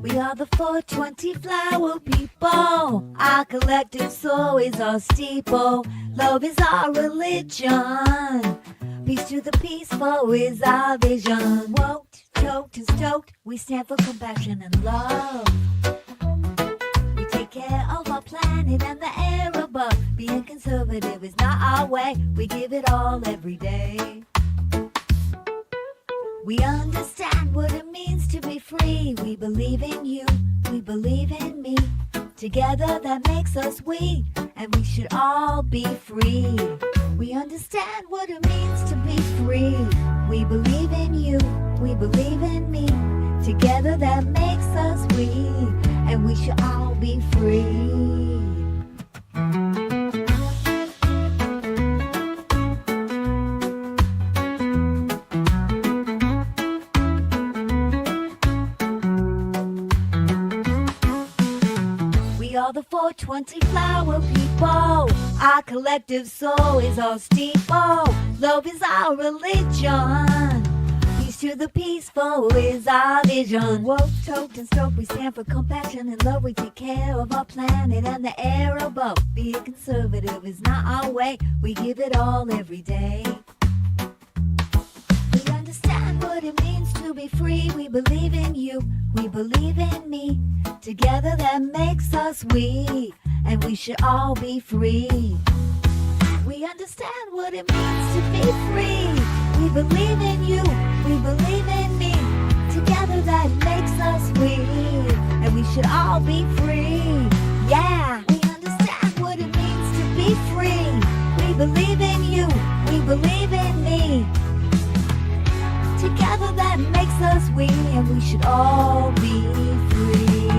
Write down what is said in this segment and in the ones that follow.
We are the 420 flower people. Our collective soul is our steeple. Love is our religion. Peace to the peaceful is our vision. Woked, choked, and stoked. We stand for compassion and love. We take care of our planet and the air above. Being conservative is not our way. We give it all every day. We understand what it means to be free. We believe in you, we believe in me. Together that makes us we, and we should all be free. We understand what it means to be free. We believe in you, we believe in me. Together that makes us we, and we should all be free. We are the 420 flower people. Our collective soul is our steeple. Love is our religion. Peace to the peaceful is our vision. Woke, choked, and stoked. We stand for compassion and love. We take care of our planet and the air above. Being conservative is not our way. We give it all every day. We understand what it means to be free. We believe in you, we believe in me. Together that makes us we, and we should all be free. We understand what it means to be free. We believe in you, we believe in me. Together that makes us we, and we should all be free. Yeah, we understand what it means to be free. We believe in you, we believe in me. Together that makes us we, and we should all be free.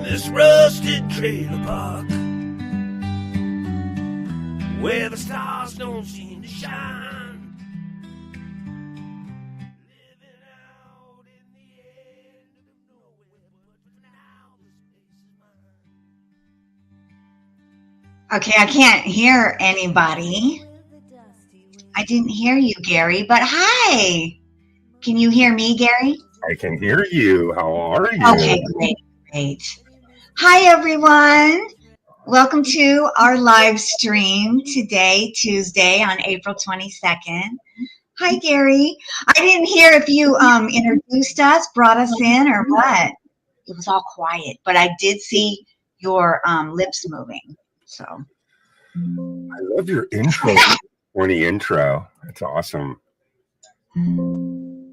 This rusted trailer park where the stars don't seem to shine, living out in the end of nowhere, but for now this place is mine. Okay, I can't hear anybody. I didn't hear you, Gary, but hi. Can you hear me, Gary? I can hear you. How are you? Okay, great. Hi, everyone. Welcome to our live stream today, Tuesday, on April 22nd. Hi, Gary. I didn't hear if you introduced us, brought us in, or what. It was all quiet, but I did see your lips moving. So I love your intro. Morning intro. That's awesome. Can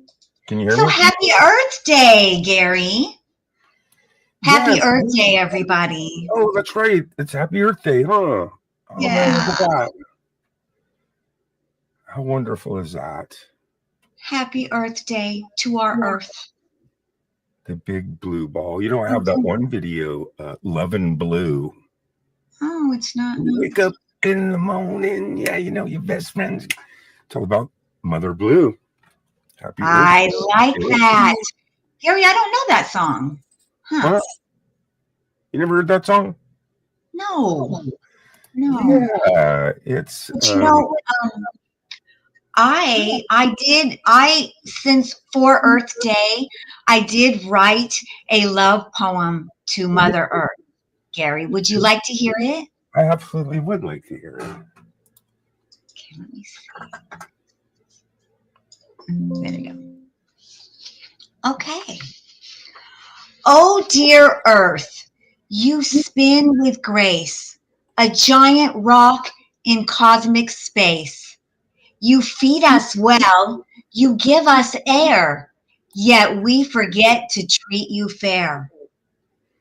you hear so me? happy Earth Day, Gary. Happy Yes. Earth Day, everybody. Oh, that's right. It's Happy Earth Day, huh? Oh, Yeah. man, look at that. How wonderful is that? Happy Earth Day to our Earth. The big blue ball. You know, I have that one video, Lovin' Blue. Oh, it's not. Wake up in the morning. Yeah, you know, your best friends. It's all about Mother Blue. Happy I Earth Day. like that. Gary, I don't know that song. Huh? You never heard that song? No. Yeah, it's. But you know, since for Earth Day, I did write a love poem to Mother Earth. Gary, would you like to hear it? I absolutely would like to hear it. Okay, let me see. There we go. Okay. Oh, dear Earth, you spin with grace, a giant rock in cosmic space. You feed us well, you give us air, yet we forget to treat you fair.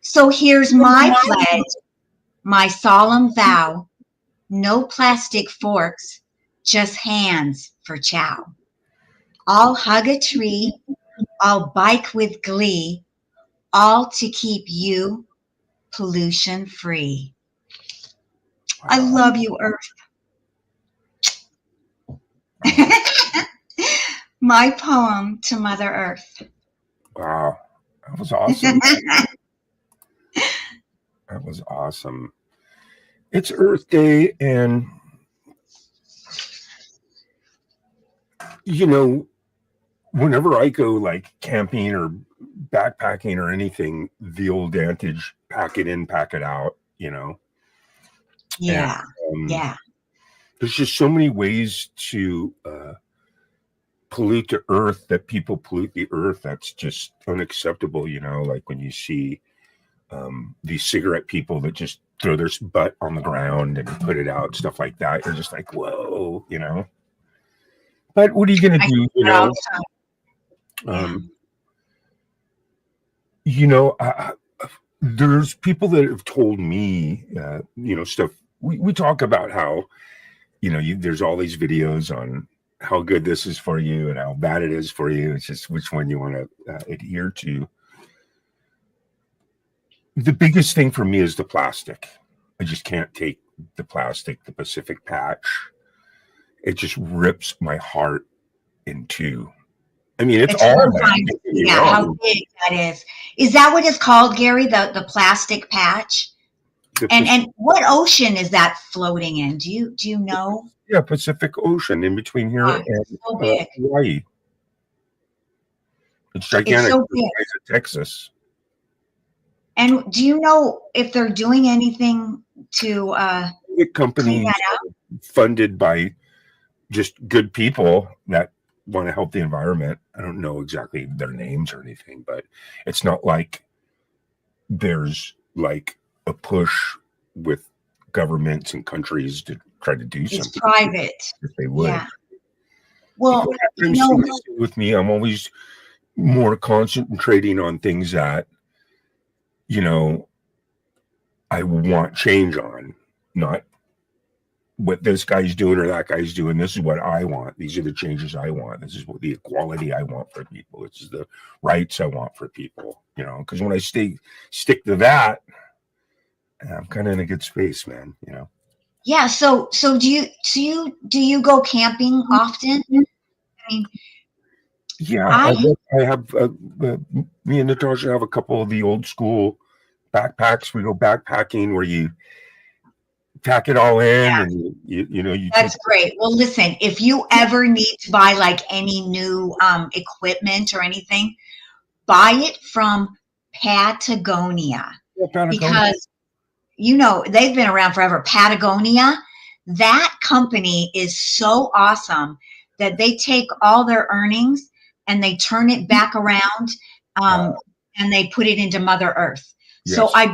So here's my pledge, my solemn vow, no plastic forks, just hands for chow. I'll hug a tree, I'll bike with glee, all to keep you pollution free. I love you, Earth. My poem to Mother Earth. Wow, that was awesome. That was awesome. It's Earth Day, and you know, whenever I go like camping or backpacking or anything, the old adage, pack it in, pack it out, you know. Yeah. And, Yeah. there's just so many ways to pollute the earth, that people pollute the earth. That's just unacceptable, you know, like when you see these cigarette people that just throw their butt on the ground and put it out, stuff like that. You're just like, whoa, you know. But what are you going to do, you know? You know, there's people that have told me, you know, stuff. We talk about how, you know, there's all these videos on how good this is for you and how bad it is for you. It's just which one you want to adhere to. The biggest thing for me is the plastic. I just can't take the plastic, the Pacific Patch. It just rips my heart in two. I mean, it's all horrifying. Yeah, how big that is. Is that what it's called, Gary? The plastic patch? And what ocean is that floating in? Do you know? Yeah, Pacific Ocean in between here and so big. Hawaii. It's gigantic. It's so big. Texas. And do you know if they're doing anything to the company funded by just good people that want to help the environment? I don't know exactly their names or anything, but it's not like there's like a push with governments and countries to try to do something. It's private. If they would. Yeah. Well, you know, with me, I'm always more concentrating on things that, you know, I want change on, not what this guy's doing or that guy's doing. This is what I want. These are the changes I want. This is what the equality I want for people. This is the rights I want for people, you know, because when I stick to that, I'm kind of in a good space, man, you know. Yeah. So do you go camping often? I mean, yeah, I have me and Natasha have a couple of the old school backpacks. We go backpacking where you pack it all in, and you know, that's great. Well, listen, if you ever need to buy like any new equipment or anything, buy it from Patagonia. Because you know they've been around forever. Patagonia, that company is so awesome that they take all their earnings and they turn it back around, and they put it into Mother Earth. Yes. So I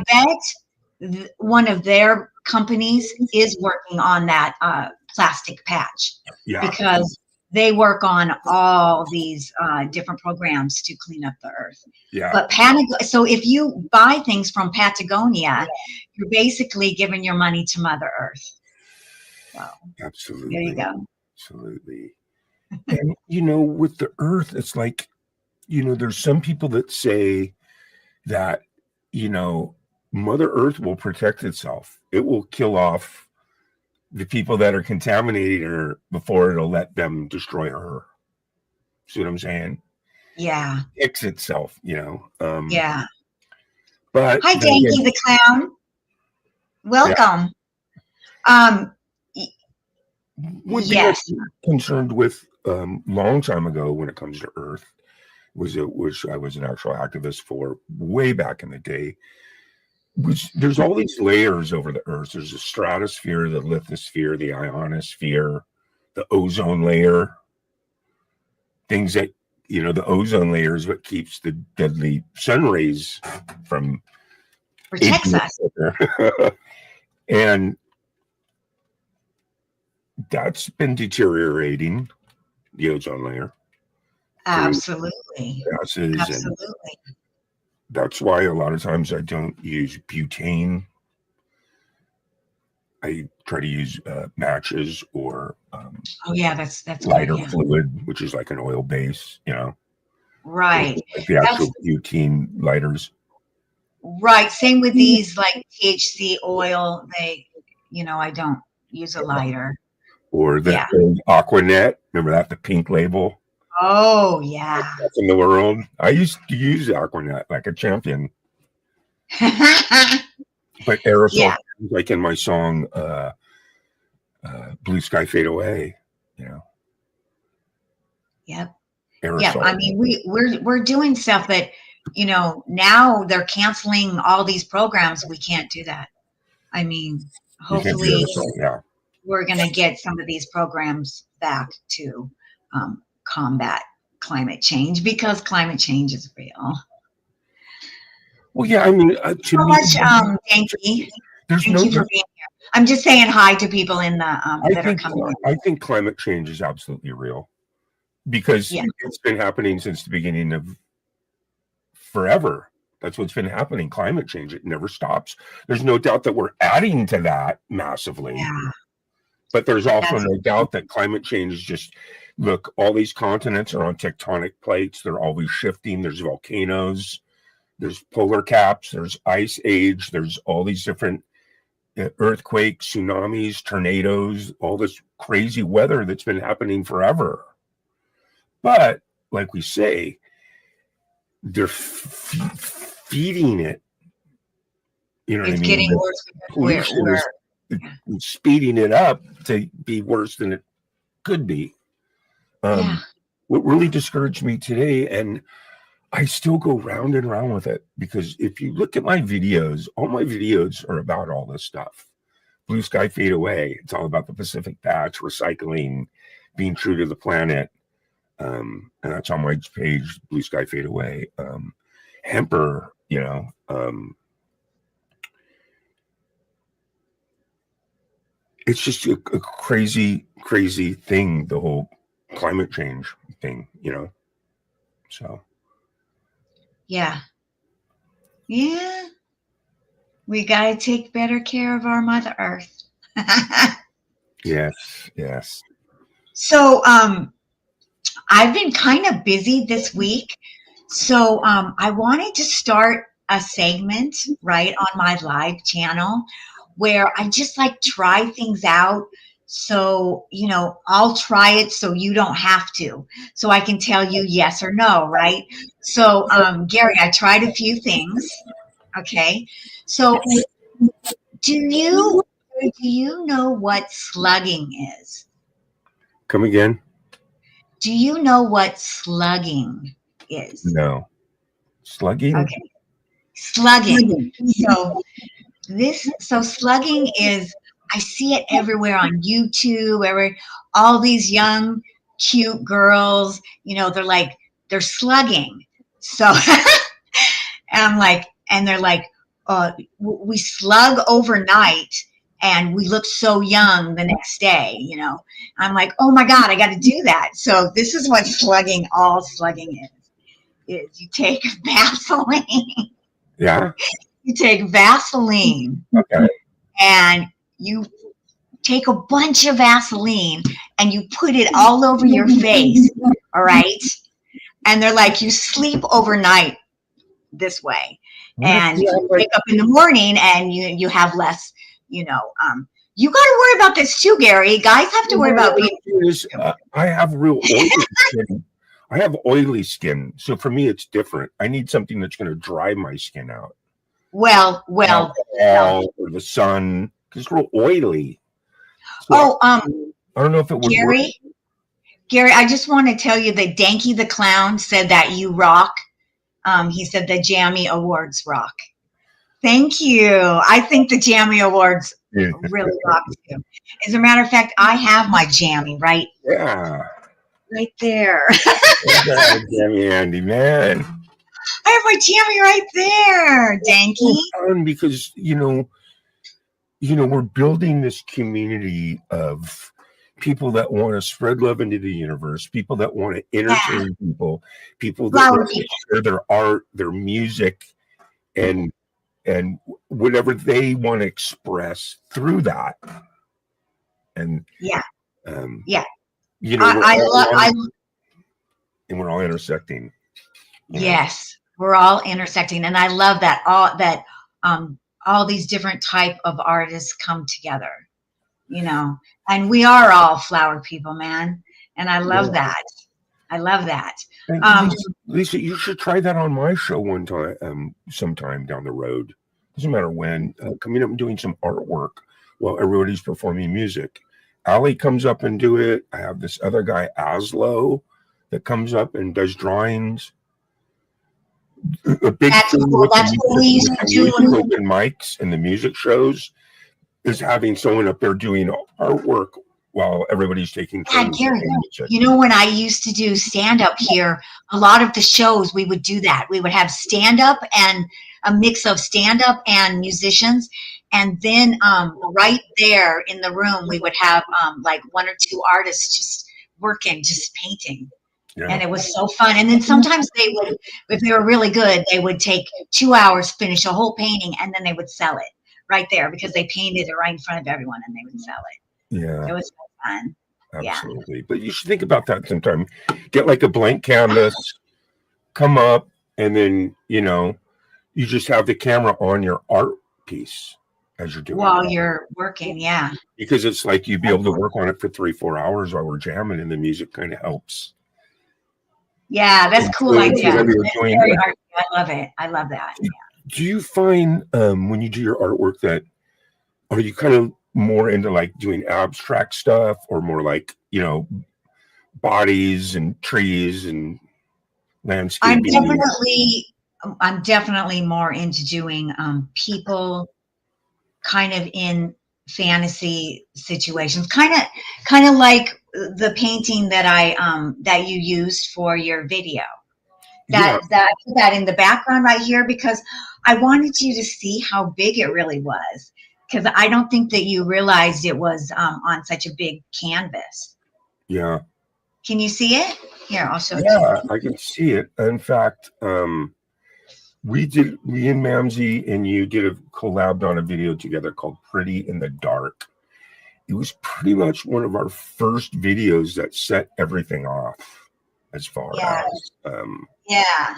bet one of their companies is working on that plastic patch, because they work on all these different programs to clean up the earth. Yeah. But so if you buy things from Patagonia, you're basically giving your money to Mother Earth. So absolutely. There you go. Absolutely. And you know, with the earth, it's like, you know, there's some people that say that, you know, Mother Earth will protect itself. It will kill off the people that are contaminating her before it'll let them destroy her. See what I'm saying? Yeah. Fix itself, you know. Yeah. But hi, Danky the Clown. Welcome. Yeah. One thing I was concerned with long time ago when it comes to Earth which I was an actual activist for way back in the day. There's all these layers over the Earth. There's the stratosphere, the lithosphere, the ionosphere, the ozone layer. Things that, you know, the ozone layer is what keeps the deadly sun rays from protects us. And that's been deteriorating, the ozone layer. Absolutely. Absolutely. That's why a lot of times I don't use butane. I try to use matches or that's lighter good, fluid, which is like an oil base, you know. Right. Like the actual butane lighters. Right. Same with these, like THC oil. I don't use a lighter. Or the Yeah. old Aquanet. Remember that? The pink label. Oh, yeah. That's in the world. I used to use Aquanet like a champion. But aerosol, Yeah. like in my song, Blue Sky Fade Away, Yep. aerosol. Yeah. I mean, we're doing stuff, but now they're canceling all these programs. We can't do that. I mean, You can't do hopefully aerosol, yeah. we're going to get some of these programs back to combat climate change, because climate change is real. Well, yeah, I mean, to So me, much, Danky. there's Thank no. you for being here. I'm just saying hi to people in the I that are think coming in. I think climate change is absolutely real, because Yeah. it's been happening since the beginning of forever. That's what's been happening. Climate change, it never stops. There's no doubt that we're adding to that massively. Yeah. But there's also That's- no doubt that climate change is just, look, all these continents are on tectonic plates. They're always shifting. There's volcanoes, there's polar caps, there's ice age, there's all these different earthquakes, tsunamis, tornadoes, all this crazy weather that's been happening forever. But like we say, they're feeding it. You know what I It's mean? getting The worse. Because pollution we're is speeding it up to be worse than it could be. yeah. What really discouraged me today, and I still go round and round with it, because if you look at my videos, all my videos are about all this stuff. Blue Sky Fade Away, it's all about the Pacific Patch, recycling, being true to the planet. And that's on my page, Blue Sky Fade Away. Hemper, it's just a crazy, crazy thing, the whole climate change thing, so. Yeah. We got to take better care of our Mother Earth. Yes. So, I've been kind of busy this week. So, I wanted to start a segment right on my live channel where I just try things out. So, I'll try it so you don't have to. So I can tell you yes or no, right? So, Gary, I tried a few things. Okay. So do you know what slugging is? Come again? Do you know what slugging is? No. Slugging? Okay. Slugging. So slugging is, I see it everywhere on YouTube, all these young, cute girls, they're slugging. So and they're like, we slug overnight and we look so young the next day, I'm like, oh my God, I got to do that. So this is what slugging is you take Vaseline. Yeah. You take Vaseline. Okay. And you take a bunch of Vaseline and you put it all over your face. All right. And they're like, you sleep overnight this way. And you wake up in the morning and you have less, you got to worry about this too, Gary. Guys have to worry about being. I have real oily skin. I have oily skin. So for me, it's different. I need something that's going to dry my skin out. Well, Alcohol or the sun, because it's real oily. So I don't know if it would work. Gary, I just want to tell you that Danky the Clown said that you rock. He said the Jammy Awards rock. Thank you. I think the Jammy Awards really rock too. As a matter of fact, I have my Jammy right there. Jammy Andy, man. I have my Jammy right there, Danky. Because we're building this community of people that want to spread love into the universe, people that want to entertain people that want to share their art, their music, and whatever they want to express through that. And and we're all intersecting. Yes, we're all intersecting, and I love that. all these different type of artists come together, you know, and we are all flower people, man. And I love that. I love that. And Lisa, you should try that on my show one time, sometime down the road. Doesn't matter when. Coming up and doing some artwork while everybody's performing music. Allie comes up and do it. I have this other guy, Aslo, that comes up and does drawings. A big That's thing cool. with That's what we used to do. open mics and the music shows is having someone up there doing artwork while everybody's taking Yeah, turns. Gary, doing music. you know, when I used to do stand up here, a lot of the shows we would do that. We would have stand up and a mix of stand up and musicians. And then right there in the room, we would have like one or two artists just working, just painting. Yeah. And it was so fun. And then sometimes they would, if they were really good, they would take 2 hours, finish a whole painting, and then they would sell it right there because they painted it right in front of everyone and they would sell it. Yeah. It was so fun. Absolutely. But you should think about that sometime. Get like a blank canvas, come up, and then, you know, you just have the camera on your art piece as you're doing While it. you're working, yeah. Because it's like you'd be able to work on it for 3-4 hours while we're jamming and the music kind of helps. Yeah, that's a cool So, idea. whatever you're That's doing, very like- arty. I love it. I love that. Do you find when you do your artwork that are you kind of more into like doing abstract stuff or more like, you know, bodies and trees and landscaping? I'm definitely more into doing people kind of in fantasy situations, kind of like the painting that that you used for your video. That I put that in the background right here because I wanted you to see how big it really was, because I don't think that you realized it was on such a big canvas. Yeah. Can you see it? Here, I'll show it to Yeah, you. I can see it. In fact, me and Mamsie and you did a collab on a video together called Pretty in the Dark. It was pretty much one of our first videos that set everything off as far as Yeah.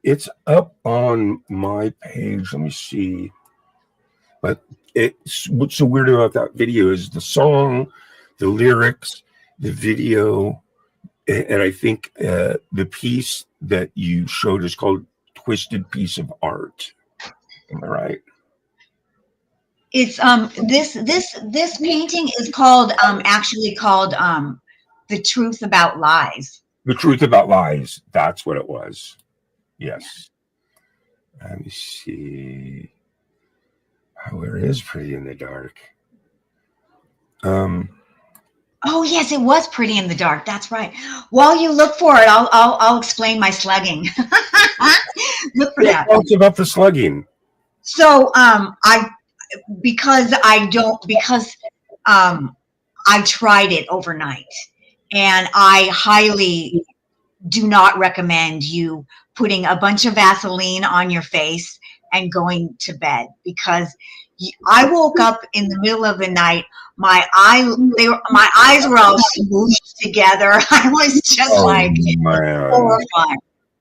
it's up on my page. Let me see. But what's so weird about that video is the song, the lyrics, the video, and I think the piece that you showed is called Twisted Piece of Art. Am I right? It's this painting is called actually called The Truth About Lies. The Truth About Lies. That's what it was. Yes. Let me see. Where is Pretty in the Dark? Oh yes, it was Pretty in the Dark. That's right. While you look for it, I'll explain my slugging. Look for that. It's about the slugging. So I tried it overnight, and I highly do not recommend you putting a bunch of Vaseline on your face and going to bed, because I woke up in the middle of the night. My eyes were all smooshed together. I was just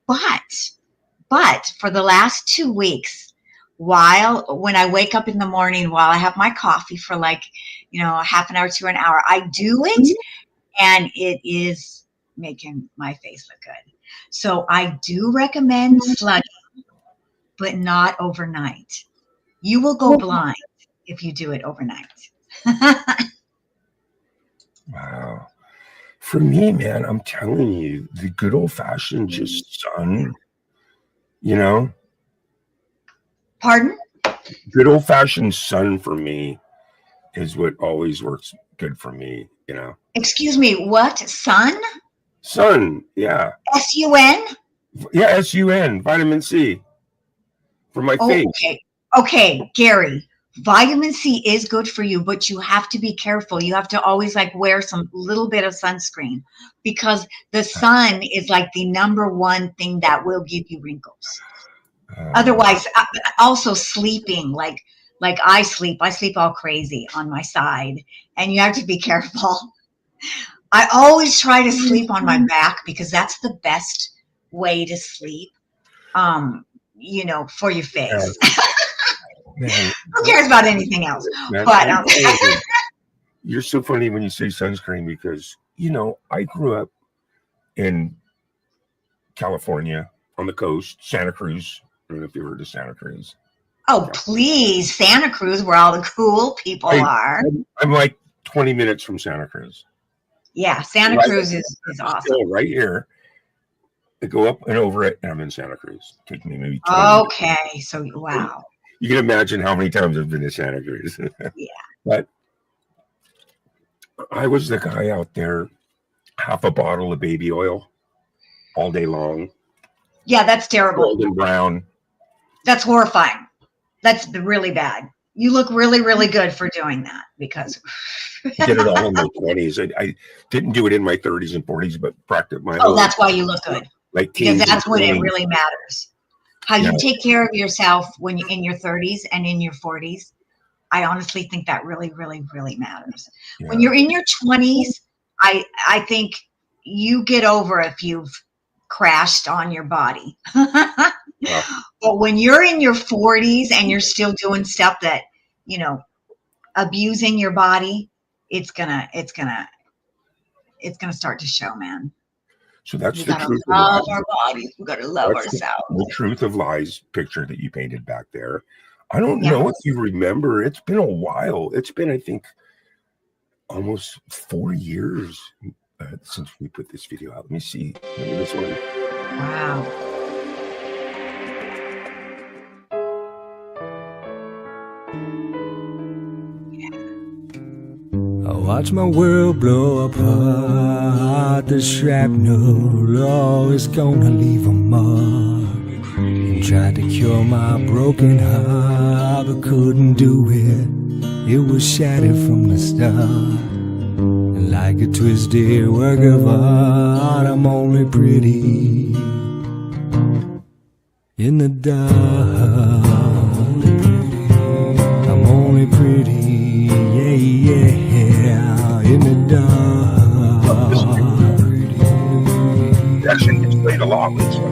horrified. But for the last 2 weeks, when I wake up in the morning, while I have my coffee for like, a half an hour to an hour, I do it, and it is making my face look good. So I do recommend slugging, but not overnight. You will go blind if you do it overnight. Wow. For me, man, I'm telling you, the good old fashioned just sun, Pardon? Good old fashioned sun for me is what always works good for me, Excuse me, what? Sun? Sun, yeah. S-U-N? Yeah, S-U-N, vitamin C for my face. Okay, Gary. Vitamin C is good for you, but you have to be careful. You have to always wear some little bit of sunscreen, because the sun is like the number one thing that will give you wrinkles. Otherwise, also sleeping, like I sleep all crazy on my side, and you have to be careful. I always try to sleep on my back because that's the best way to sleep, for your face. Man, Who cares about anything else? man, But you're so funny when you say sunscreen because, I grew up in California on the coast, Santa Cruz. I don't know if you've heard of Santa Cruz. oh, please, Santa Cruz, where all the cool people are. I'm like 20 minutes from Santa Cruz. Yeah, Santa Right. Cruz is awesome. Still right here. I go up and over it, and I'm in Santa Cruz. Take me maybe 20 minutes. Okay, so wow. You can imagine how many times I've been to Santa Cruz. Yeah. But I was the guy out there, half a bottle of baby oil all day long, Yeah, that's terrible. golden brown. That's horrifying. That's really bad. You look really, really good for doing that because Did it all in my 20s. I didn't do it in my 30s and 40s, but practiced my oh, whole that's why you look good. like Because teens that's and when it 20s. really matters. How Yeah. you take care of yourself when you're in your 30s and in your 40s. I honestly think that really, really, really matters. When Yeah. you're in your 20s, I think you get over if you've crashed on your body. Yeah. But when you're in your 40s and you're still doing stuff that, abusing your body, it's gonna start to show, man. So that's We the gotta truth of love lies. our bodies. We gotta love That's ourselves. the truth of lies picture that you painted back there. I don't Yeah. know if you remember. It's been a while. It's been, I think, almost 4 years since we put this video out. Let me see. Maybe this one. Wow. I watch my world blow apart. The shrapnel always gonna leave a mark. And tried to cure my broken heart, but couldn't do it. It was shattered from the start. And like a twisted work of art, I'm only pretty in the dark. I'm only pretty, yeah, yeah, in the dark. It actually gets played a lot, Lisa.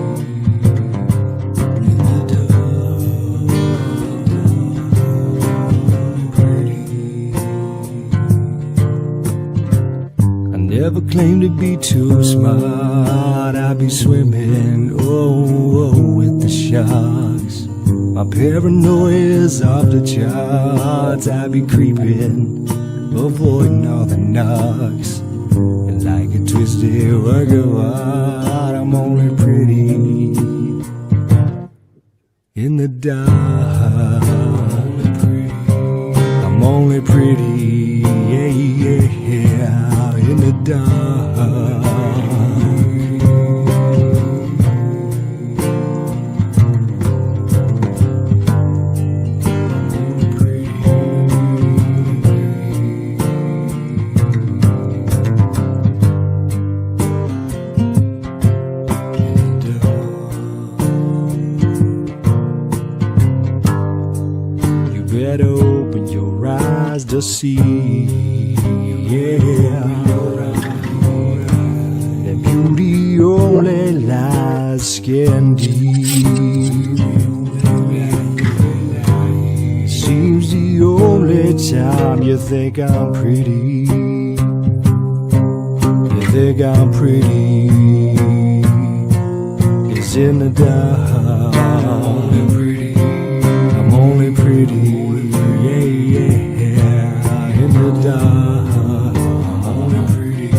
I never claimed to be too smart. I'd be swimming, with the sharks. My paranoia is off the charts. I'd be creeping, avoiding all the knocks. And like a twisted work of art, I'm only pretty in the dark. I'm only pretty, yeah, yeah, in the dark. You better open your eyes to see, yeah, that beauty only lies skin deep. Seems the only time you think I'm pretty. You think I'm pretty is in the dark. I'm only pretty, yeah, yeah, in the dark. I'm only pretty,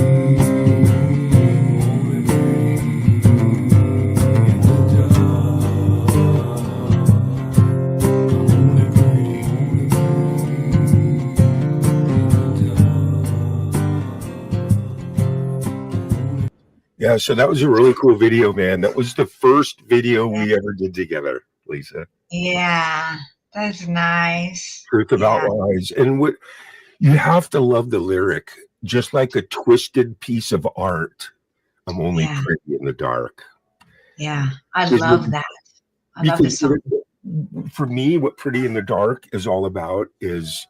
only pretty in the dark. I'm only pretty, Yeah, so that was a really cool video, man. That was the first video we ever did together, Lisa. Yeah, that's nice. Truth about Yeah. lies. And what you have to love the lyric, just like a twisted piece of art. I'm only Yeah. pretty in the dark. Yeah, I Because love that. I love this Because song. for me, what Pretty in the Dark is all about is,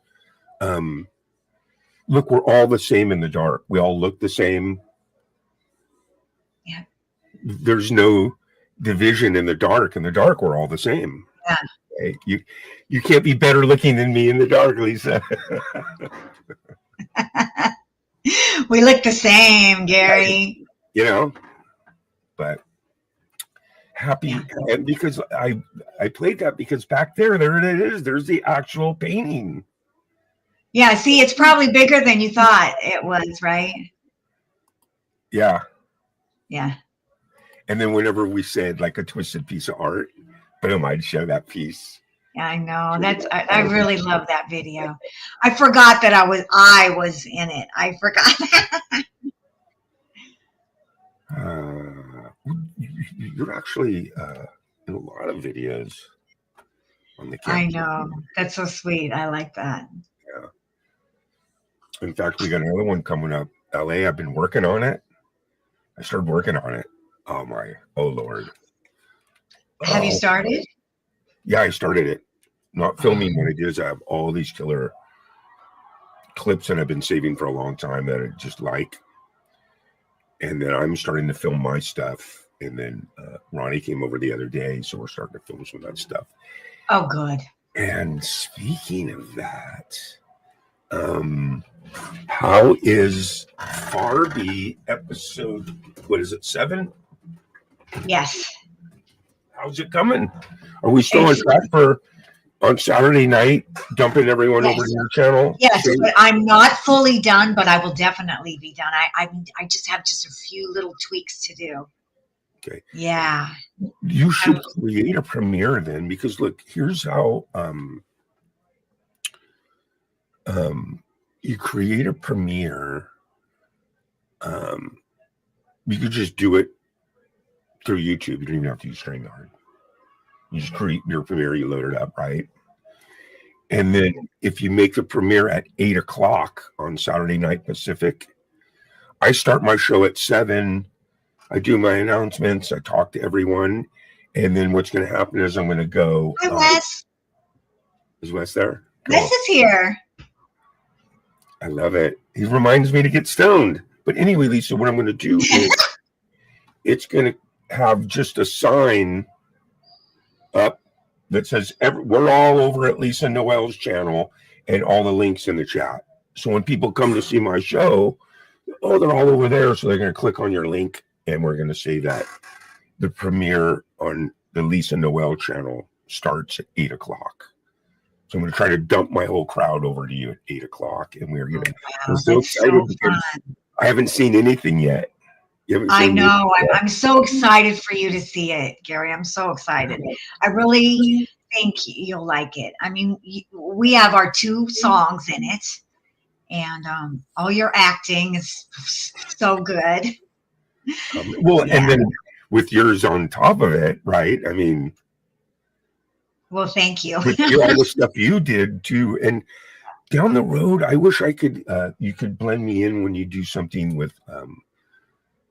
look, we're all the same in the dark. We all look the same. Yeah. There's no division in the dark. In the dark, we're all the same. Yeah. Hey, you can't be better looking than me in the dark, Lisa. We look the same, Gary. You know, but happy, and because I played that because back there it is. There's the actual painting. Yeah, see, it's probably bigger than you thought it was, right? Yeah. Yeah. And then whenever we said like a twisted piece of art, boom, I'd show that piece. Yeah, I know. I really love that video. I forgot that I was in it. I forgot. You're actually in a lot of videos on the camera. I know. That's so sweet. I like that. Yeah. In fact, we got another one coming up. LA, I've been working on it. I started working on it. Oh Lord. Have you started? Yeah, I started it. Not filming what I did is I have all these killer clips that I've been saving for a long time that I just like. And then I'm starting to film my stuff. And then Ronnie came over the other day, so we're starting to film some of that stuff. Oh, good. And speaking of that, how is Barbie episode, what is it, 7? Yes. How's it coming? Are we still on track for on Saturday night dumping everyone over to your channel? Yes, but I'm not fully done, but I will definitely be done. I just have just a few little tweaks to do. Okay. Yeah. You should create a premiere then, because look, here's how you create a premiere. You could just do it through YouTube. You don't even have to use StreamYard. You just create your premiere, you load it up, right? And then if you make the premiere at 8 o'clock on Saturday night Pacific, I start my show at 7. I do my announcements. I talk to everyone. And then what's going to happen is I'm going to go. Hi, Wes. Is Wes there? Wes is here. I love it. He reminds me to get stoned. But anyway, Lisa, what I'm going to do is it's going to have just a sign up that says we're all over at Lisa Noel's channel and all the links in the chat. So when people come to see my show, they're all over there. So they're going to click on your link, and we're going to say that the premiere on the Lisa Noel channel starts at 8 o'clock. So I'm going to try to dump my whole crowd over to you at 8 o'clock. And we're going to, I'm so excited because I haven't seen anything yet. I know. I'm so excited for you to see it, Gary. I'm so excited. I really think you'll like it. I mean, we have our 2 songs in it, and all your acting is so good. And then with yours on top of it, right? I mean, well, thank you. with all the stuff you did too, and down the road, I wish I could. You could blend me in when you do something with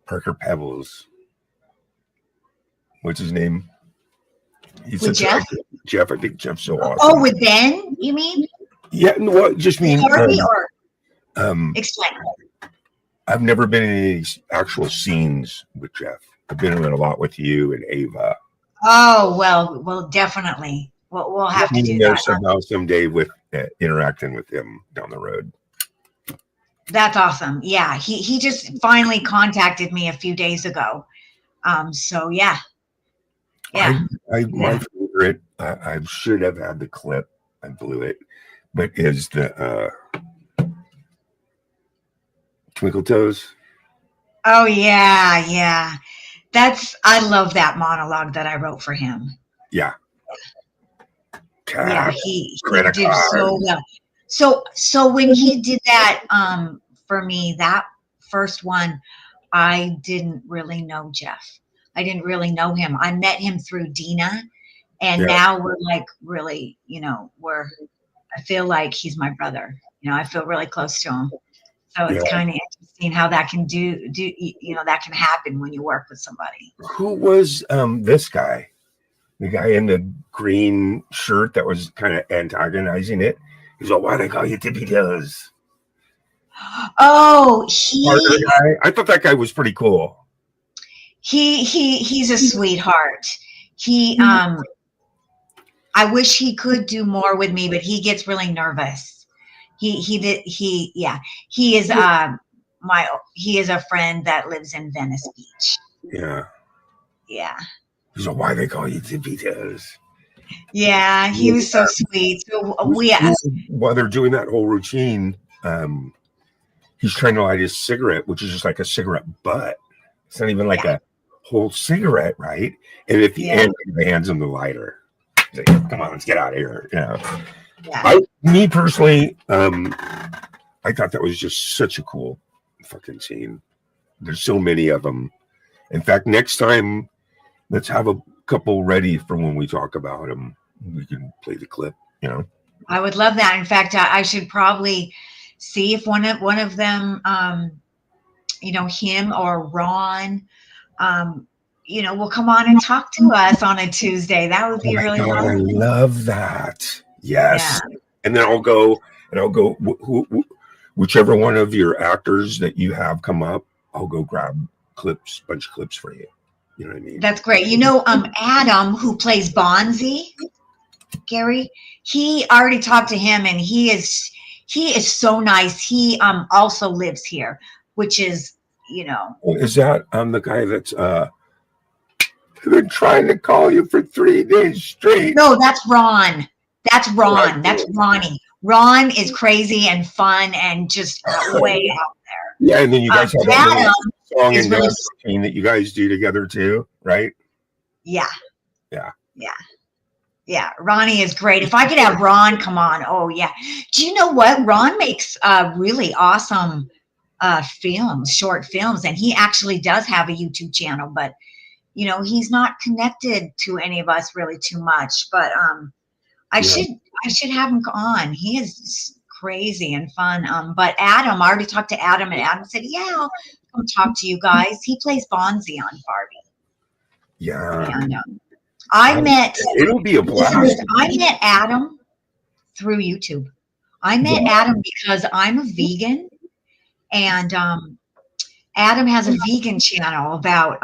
Parker Pebbles. What's his name? With Jeff? Jeff, I think Jeff's so awesome. Oh, with Ben, you mean? Yeah, no, I just mean explain. I've never been in any actual scenes with Jeff. I've been in a lot with you and Ava. Oh, well, definitely. We'll have to do that somehow someday with interacting with him down the road. That's awesome. Yeah, he just finally contacted me a few days ago. So yeah. My favorite. I should have had the clip. I blew it, but is the Twinkle Toes. Oh yeah. I love that monologue that I wrote for him. Yeah. Yeah, he did so well. So when he did that for me, that first one, I didn't really know Jeff. I didn't really know him. I met him through Dina, and now we're like really, I feel like he's my brother. I feel really close to him. So it's kind of interesting how that can that can happen when you work with somebody. Who was this guy? The guy in the green shirt that was kind of antagonizing it. He's like, why they call you Tippy Toes? Oh, I thought that guy was pretty cool. He's a sweetheart. I I wish he could do more with me, but he gets really nervous. Yeah. He is he is a friend that lives in Venice Beach. Yeah. Yeah. So why they call you Tippy Toes? Yeah, he was so sweet. So while they're doing that whole routine, he's trying to light his cigarette, which is just like a cigarette butt. It's not even like a whole cigarette, right? And at the end, he hands him the lighter. He's like, come on, let's get out of here. You know. Yeah. Me personally, I thought that was just such a cool fucking scene. There's so many of them. In fact, next time, let's have a couple ready for when we talk about them. We can play the clip, you know. I would love that. In fact, I should probably see if one of them, you know, him or Ron, you know, will come on and talk to us on a Tuesday. That would be really fun. I love that. Yes. Yeah. And then I'll go whichever one of your actors that you have come up, I'll go grab bunch of clips for you. You know what I mean? That's great. You know, Adam, who plays Bonzi, Gary, he already talked to him, and he is so nice. He also lives here, which is, you know. Is that the guy that's been trying to call you for 3 days straight? No, that's Ron. That's Ron. That's Ronnie. Ron is crazy and fun and just way out there. Yeah, and then you guys have that song and dance routine that you guys do together too, right? Yeah. Yeah. Yeah. Yeah. Ronnie is great. If I could have Ron come on, oh yeah. Do you know what? Ron makes really awesome films, short films, and he actually does have a YouTube channel, but you know, he's not connected to any of us really too much. But I should have him on. He is crazy and fun. But Adam, I already talked to Adam, and Adam said, yeah, I'll come talk to you guys. He plays Bonzi on Barbie. Yeah. And, it'll be a blast. I met Adam through YouTube. I met Adam because I'm a vegan, and Adam has a vegan channel about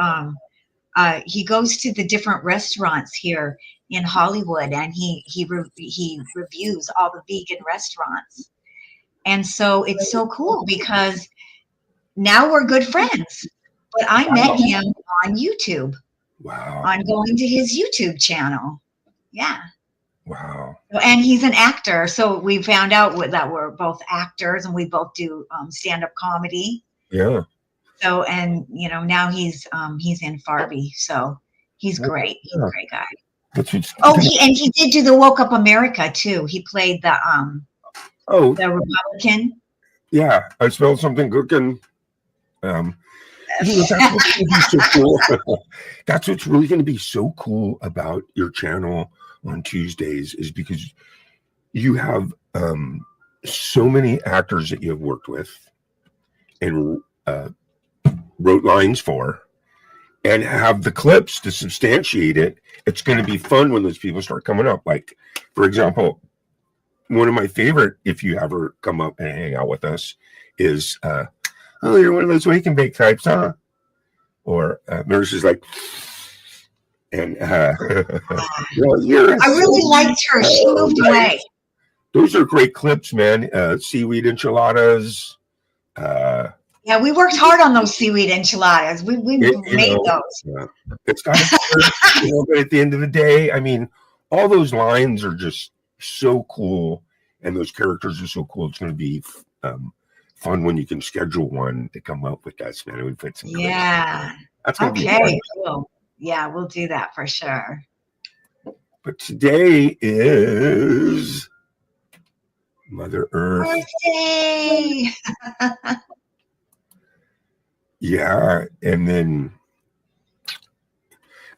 he goes to the different restaurants here in Hollywood, and he reviews all the vegan restaurants. And so it's so cool because now we're good friends. But I met him on YouTube. Wow. On going to his YouTube channel. Yeah. Wow. And he's an actor. So we found out that we're both actors, and we both do stand-up comedy. Yeah. So, and you know, now he's in Barbie. So he's great. He's a great guy. He did do the Woke Up America too. He played the Republican. Yeah, I smelled something cooking. That's what's so cool. That's what's really going to be so cool about your channel on Tuesdays, is because you have so many actors that you have worked with and wrote lines for, and have the clips to substantiate it. It's going to be fun when those people start coming up. Like, for example, one of my favorite, if you ever come up and hang out with us, is oh, you're one of those wake and bake types, huh? Or Nurse is like, and I really liked her. She moved away. Those are great clips, man. Seaweed enchiladas. Yeah, we worked hard on those seaweed enchiladas. We made those. Yeah. It's got to, but at the end of the day, I mean, all those lines are just so cool, and those characters are so cool. It's going to be fun when you can schedule one to come up with us, man. We put some. Yeah. That's gonna be fun. Cool. Yeah, we'll do that for sure. But today is Mother Earth. Birthday. Yeah, and then,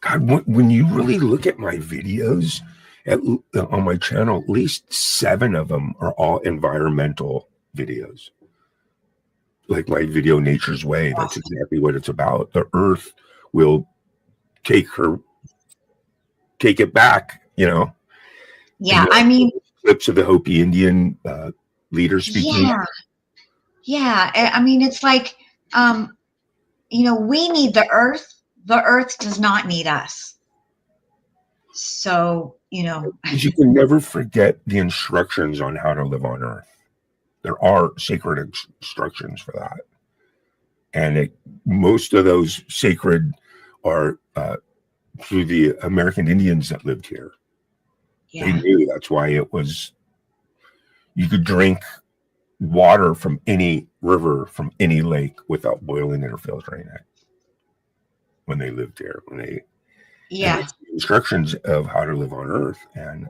God, when you really look at my videos on my channel, at least 7 of them are all environmental videos. Like my video, Nature's Way, that's exactly what it's about. The Earth will take it back, you know. Yeah, I mean, clips of the Hopi Indian leader speaking. Yeah. I mean, it's like, you know, we need the Earth. The Earth does not need us. So you know. You can never forget the instructions on how to live on Earth. There are sacred instructions for that. And most of those sacred are through the American Indians that lived here. They Yeah. knew that's why it was, you could drink water from any river, from any lake without boiling it or filtering it when they lived here. Yeah. And it's the instructions of how to live on Earth. And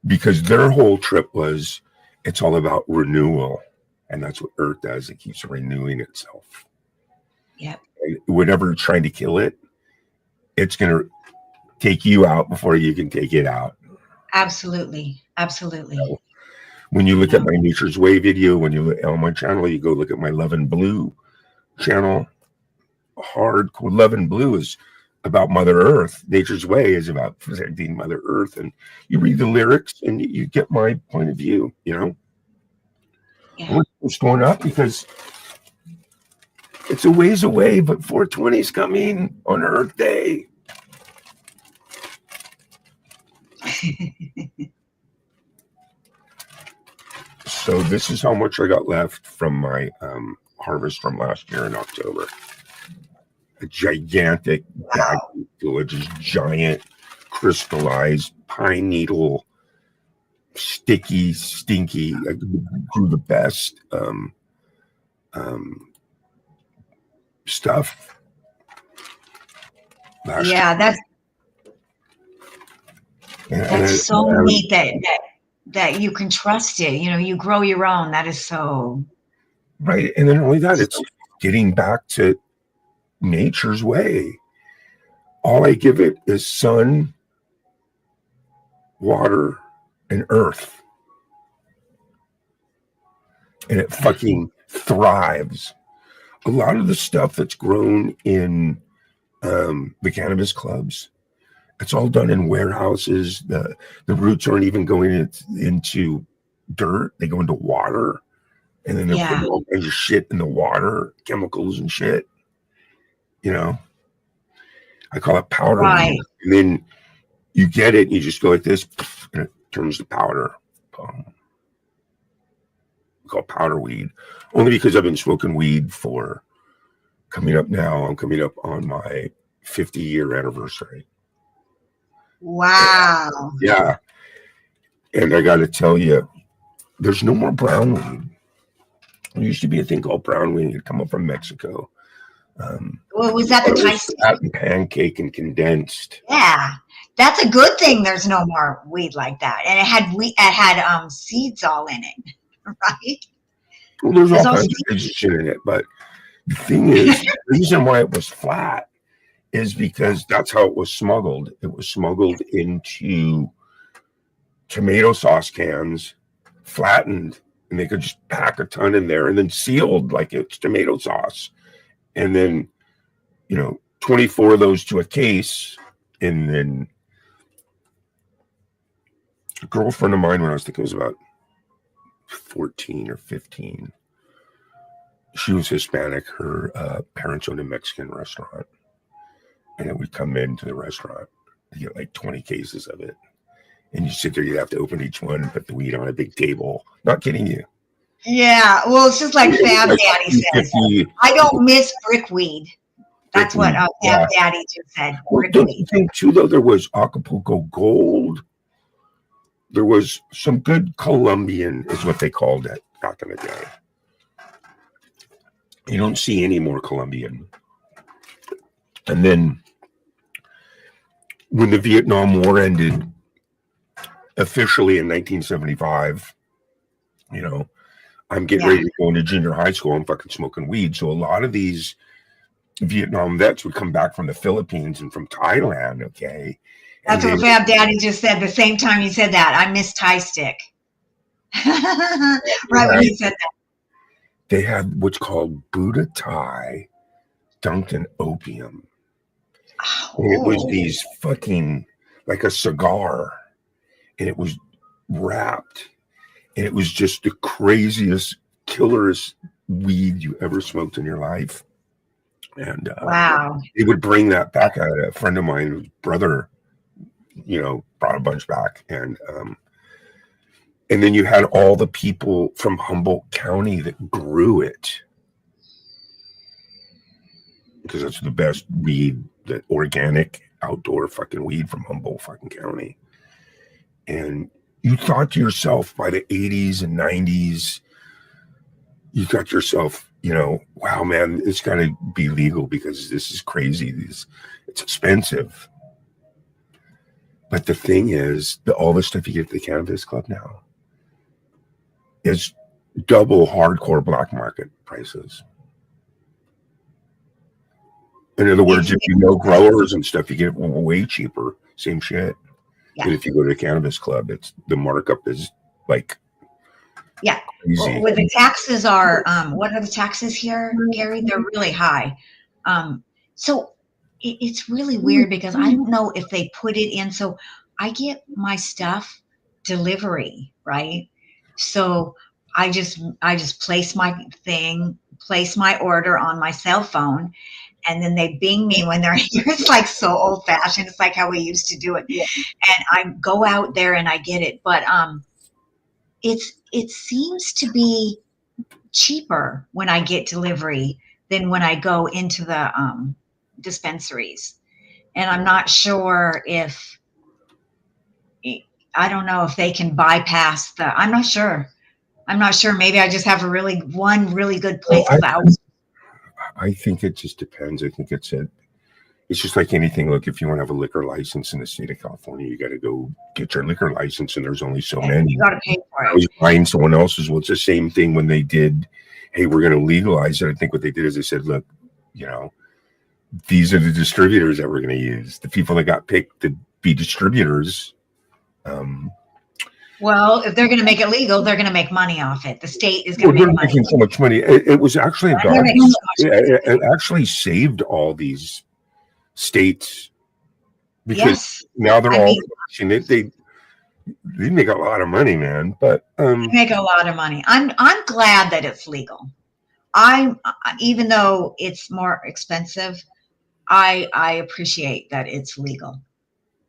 because their whole trip was, it's all about renewal. And that's what Earth does. It keeps renewing itself. Yep. And whenever you're trying to kill it, it's going to take you out before you can take it out. Absolutely. Absolutely. So, when you look at my Nature's Way video, when you look on my channel, you go look at my Love and Blue channel. Hardcore Love and Blue is about Mother Earth. Nature's Way is about protecting Mother Earth. And you read the lyrics and you get my point of view, you know? Yeah. It's going up because it's a ways away, but 420 is coming on Earth Day. So this is how much I got left from my harvest from last year in October. A gigantic bag full of just giant crystallized pine needle, sticky, stinky. I grew the best stuff. Yeah, that's so neat that you can trust it. You know, you grow your own. That is so right. And then only that, it's getting back to nature's way. All I give it is sun, water, and earth. And it fucking thrives. A lot of the stuff that's grown in the cannabis clubs, it's all done in warehouses. The roots aren't even going into dirt. They go into water. And then they're putting all kinds of shit in the water, chemicals and shit. You know? I call it powder. Right. And then you get it, and you just go like this, and it turns to powder. We call it powder weed. Only because I've been smoking weed for I'm coming up on my 50-year anniversary. Wow. Yeah. And I got to tell you, there's no more brown weed. There used to be a thing called brown weed. It'd come up from Mexico. Well, was that the Tyson? And pancake and condensed. Yeah. That's a good thing there's no more weed like that. And it had seeds all in it. Right? Well, there's all kinds of shit in it. But the thing is, the reason why it was flat is because that's how it was smuggled. It was smuggled into tomato sauce cans, flattened, and they could just pack a ton in there and then sealed like it's tomato sauce. And then, 24 of those to a case. And then a girlfriend of mine, when I think it was about 14 or 15, she was Hispanic. Her parents owned a Mexican restaurant. And then we'd come into the restaurant, you get like 20 cases of it. And you sit there, you'd have to open each one and put the weed on a big table. Not kidding you. Yeah. Well, it's just like Fab Daddy says. I don't miss brickweed. That's what Fab Daddy just said. Well, don't you think, too, though, there was Acapulco Gold? There was some good Colombian, is what they called it back in the day. You don't see any more Colombian. And then when the Vietnam War ended, officially in 1975, I'm getting ready to go into junior high school. I'm fucking smoking weed. So a lot of these Vietnam vets would come back from the Philippines and from Thailand, okay? That's what Fab Daddy just said the same time he said that. I miss Thai stick. Right when he said that. They had what's called Buddha Thai dunked in opium. And it was these fucking, like a cigar. And it was wrapped. And it was just the craziest, killerest weed you ever smoked in your life. And wow. They would bring that back. I had a friend of mine, brother, brought a bunch back. And then you had all the people from Humboldt County that grew it, because that's the best weed, the organic outdoor fucking weed from Humboldt fucking County. And you thought to yourself, by the 80s and 90s, you thought to yourself, wow, man, it's got to be legal because this is crazy. It's expensive. But the thing is, all the stuff you get at the Cannabis Club now is double hardcore black market prices. In other words, if you know growers and stuff, you get it way cheaper. Same shit. Yeah. But if you go to the Cannabis Club, the markup is like crazy. Well, the taxes are what are the taxes here, Gary? They're really high. So it's really weird because I don't know if they put it in. So I get my stuff delivery, right? So I just place my order on my cell phone, and then they bing me when they're here. It's like so old fashioned. It's like how we used to do it. Yeah. And I go out there and I get it. But it seems to be cheaper when I get delivery than when I go into the dispensaries. And I'm not sure I don't know if they can bypass I'm not sure. Maybe I just have one really good place without. I think it just depends. I think it's just like anything. Look, if you want to have a liquor license in the state of California, you got to go get your liquor license, and there's only so many. You got to pay for it. I was buying someone else's. Well, it's the same thing when they did, hey, we're going to legalize it. I think what they did is they said, look, these are the distributors that we're going to use. The people that got picked to be distributors. Well, if they're going to make it legal, they're going to make money off it. The state is going to make money. Making so much money. It was actually it actually saved all these states, because now they're all they make a lot of money, man. But they make a lot of money. I'm glad that it's legal. Even though it's more expensive, I appreciate that it's legal.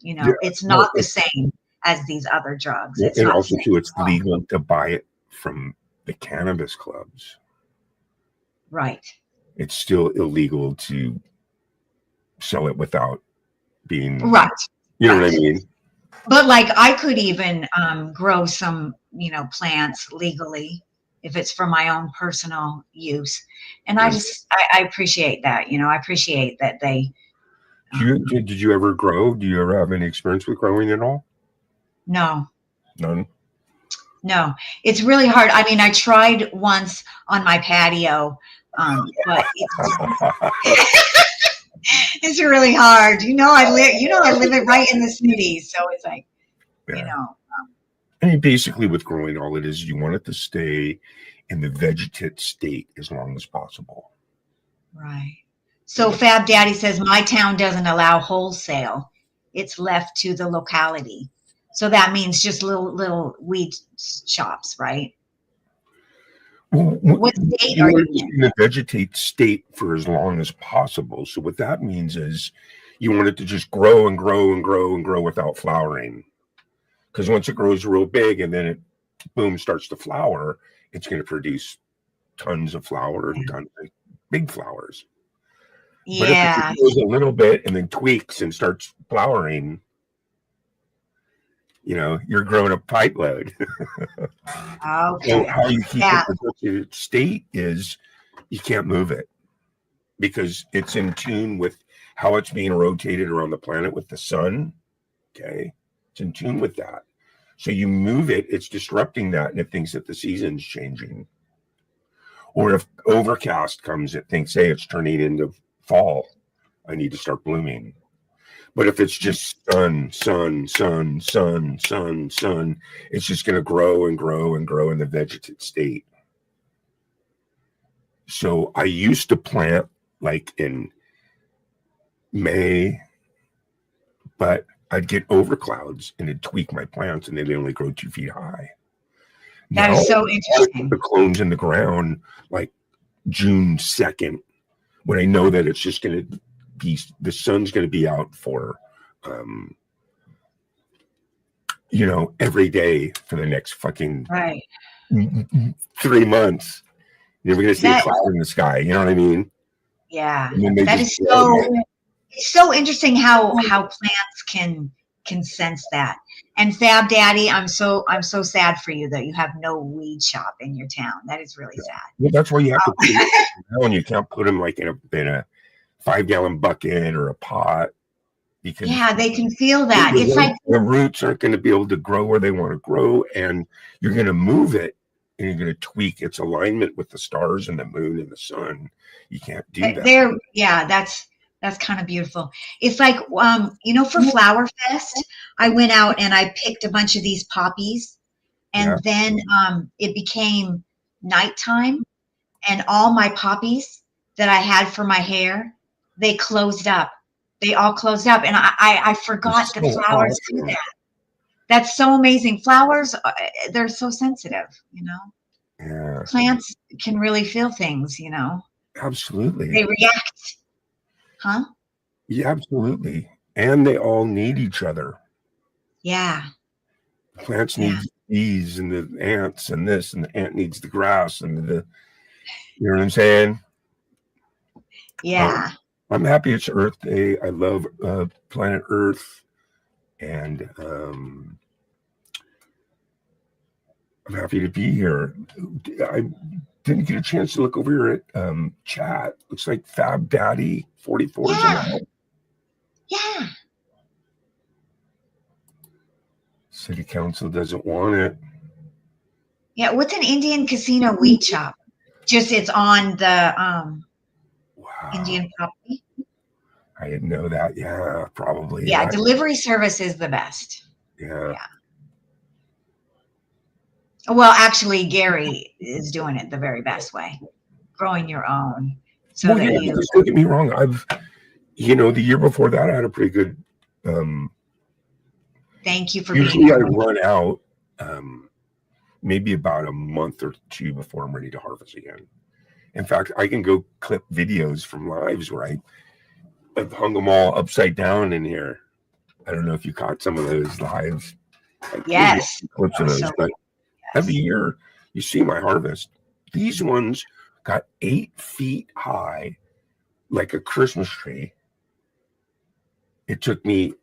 It's not the same as these other drugs. It's and also too, it's legal to buy it from the cannabis clubs. Right. It's still illegal to sell it without being right. You know what I mean? But like I could even grow some, plants legally if it's for my own personal use. And I appreciate that. I appreciate that they. Did you ever grow? Do you ever have any experience with growing at all? No. None? No, it's really hard. I mean, I tried once on my patio, but it's really hard. I live it right in the city. So it's like, I mean, basically with growing, all it is, you want it to stay in the vegetative state as long as possible. Right. So Fab Daddy says, my town doesn't allow wholesale. It's left to the locality. So that means just little weed shops, right? Well, what state are you in the vegetative state for as long as possible? So what that means is you want it to just grow and grow and grow and grow without flowering. Because once it grows real big and then it, boom, starts to flower, it's going to produce tons of flower and tons of big flowers. But if it grows a little bit and then tweaks and starts flowering, you're growing a pipe load. Okay. So how you keep it in its state is you can't move it because it's in tune with how it's being rotated around the planet with the sun. Okay. It's in tune with that. So you move it, it's disrupting that, and it thinks that the season's changing. Or if overcast comes, it thinks, hey, it's turning into fall. I need to start blooming. But if it's just sun, it's just going to grow and grow and grow in the vegetative state. So I used to plant like in May, but I'd get overclouds and it'd tweak my plants and they'd only grow 2 feet high. That is so interesting. The clones in the ground like June 2nd, when I know that it's just going to be, the sun's going to be out for you know, every day for the next fucking Right. 3 months. You're never gonna see a That, cloud in the sky. You know what I mean? yeah, And then they that just is grow. so, it's so interesting how plants can sense that. And Fab Daddy, I'm so sad for you that you have no weed shop in your town. That is really sad. Well, that's why you have to put them down. You can't put them like in a 5-gallon bucket or a pot because Yeah, they can feel that. It's like, the roots aren't going to be able to grow where they want to grow, and you're going to move it and you're going to tweak its alignment with the stars and the moon and the sun. You can't do that. they're, yeah, that's kind of beautiful. It's like, for Flower Fest, I went out and I picked a bunch of these poppies, and Yeah. then it became nighttime, and all my poppies that I had for my hair, they closed up. They all closed up, and I forgot It's that so flowers do awesome. that. That's so amazing. Flowers, they're so sensitive, Yeah, Plants can really feel things, absolutely. They react. Huh? Yeah, absolutely. And they all need each other. Yeah. Plants need the bees and the ants and this, and the ant needs the grass and the, you know what I'm saying? Yeah. I'm happy it's Earth Day. I love planet Earth, and I'm happy to be here. I didn't get a chance to look over here at chat. Looks like Fab Daddy 44 is Yeah. in. Yeah. City Council doesn't want it. Yeah. What's an Indian casino weed shop? Just it's on the Wow. Indian property. I didn't know that. Yeah, probably. Yeah. Delivery service is the best. Yeah. Well, actually, Gary is doing it the very best way, growing your own. So Well, that yeah, you, because don't get me wrong. The year before that, I had a pretty good. thank you for being Usually, I here. run out maybe about a month or two before I'm ready to harvest again. In fact, I can go clip videos from lives where I've hung them all upside down in here. I don't know if you caught some of those lives. Yes. Clips of those, So, but every year you see my harvest. These ones got 8 feet high, like a Christmas tree. It took me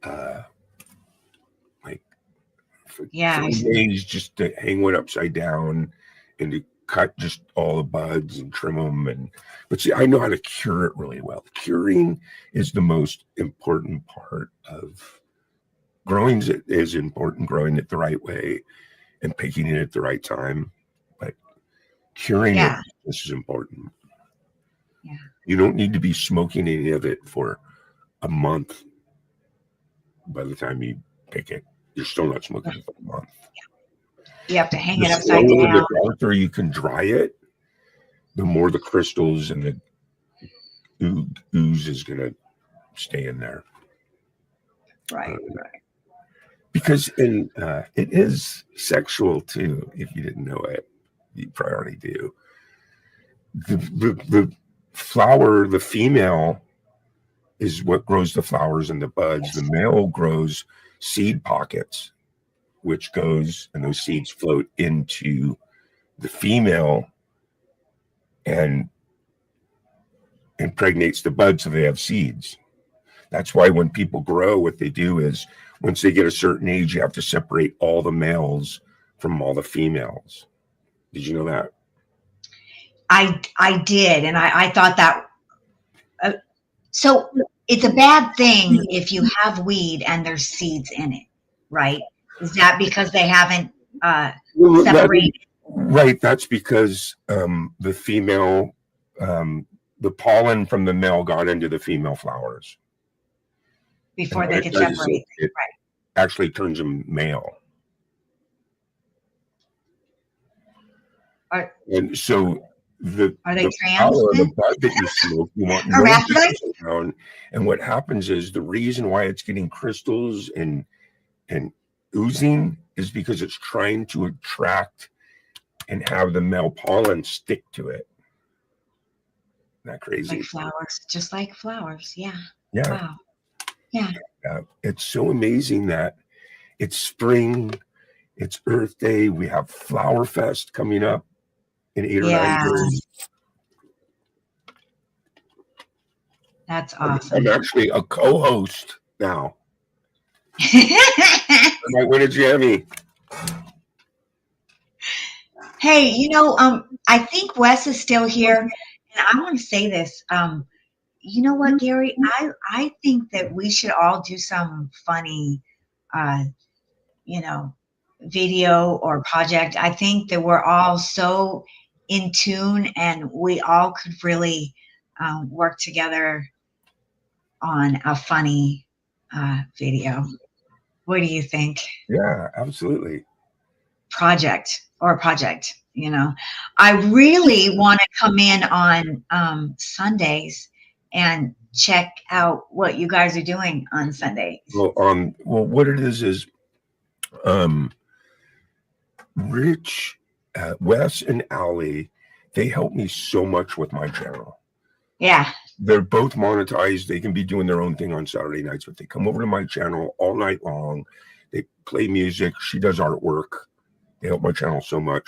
like 3 days just to hang one upside down and to cut just all the buds and trim them. But see, I know how to cure it really well. Curing is the most important part of growing. Is important, growing it the right way and picking it at the right time. But curing it is just important. Yeah. You don't need to be smoking any of it for a month. By the time you pick it, you're still not smoking it for a month. you have to hang it upside down. The darker you can dry it, the more the crystals and the ooze is going to stay in there. Right. Because it is sexual too. If you didn't know it, you probably already do. The flower, the female, is what grows the flowers and the buds. Yes. The male grows seed pockets, which goes, and those seeds float into the female and impregnates the buds so they have seeds. That's why when people grow, what they do is once they get a certain age, you have to separate all the males from all the females. Did you know that? I did, and I thought that. So it's a bad thing if you have weed and there's seeds in it, right? Is that because they haven't separated? Right. That's because the female, the pollen from the male got into the female flowers. Before they could separate. It actually turns them male. And so are they the trans? The bud that you smoke, you want around. And what happens is the reason why it's getting crystals and oozing is because it's trying to attract and have the male pollen stick to it. Isn't that crazy? Like flowers, just like flowers. Yeah. Yeah. Wow. Yeah. It's so amazing that It's spring. It's Earth Day. We have Flower Fest coming up in 8 or 9 days. That's awesome. I'm actually a co-host now. I might win a Jammy. Hey, I think Wes is still here, and I want to say this. You know what, Gary? I think that we should all do some funny, video or project. I think that we're all so in tune, and we all could really work together on a funny video. What do you think? Yeah, absolutely. Project. I really want to come in on Sundays and check out what you guys are doing on Sundays. Well, what it is Rich, Wes, and Allie, they help me so much with my channel. Yeah. They're both monetized. They can be doing their own thing on Saturday nights, but they come over to my channel all night long. They play music. She does artwork. They help my channel so much.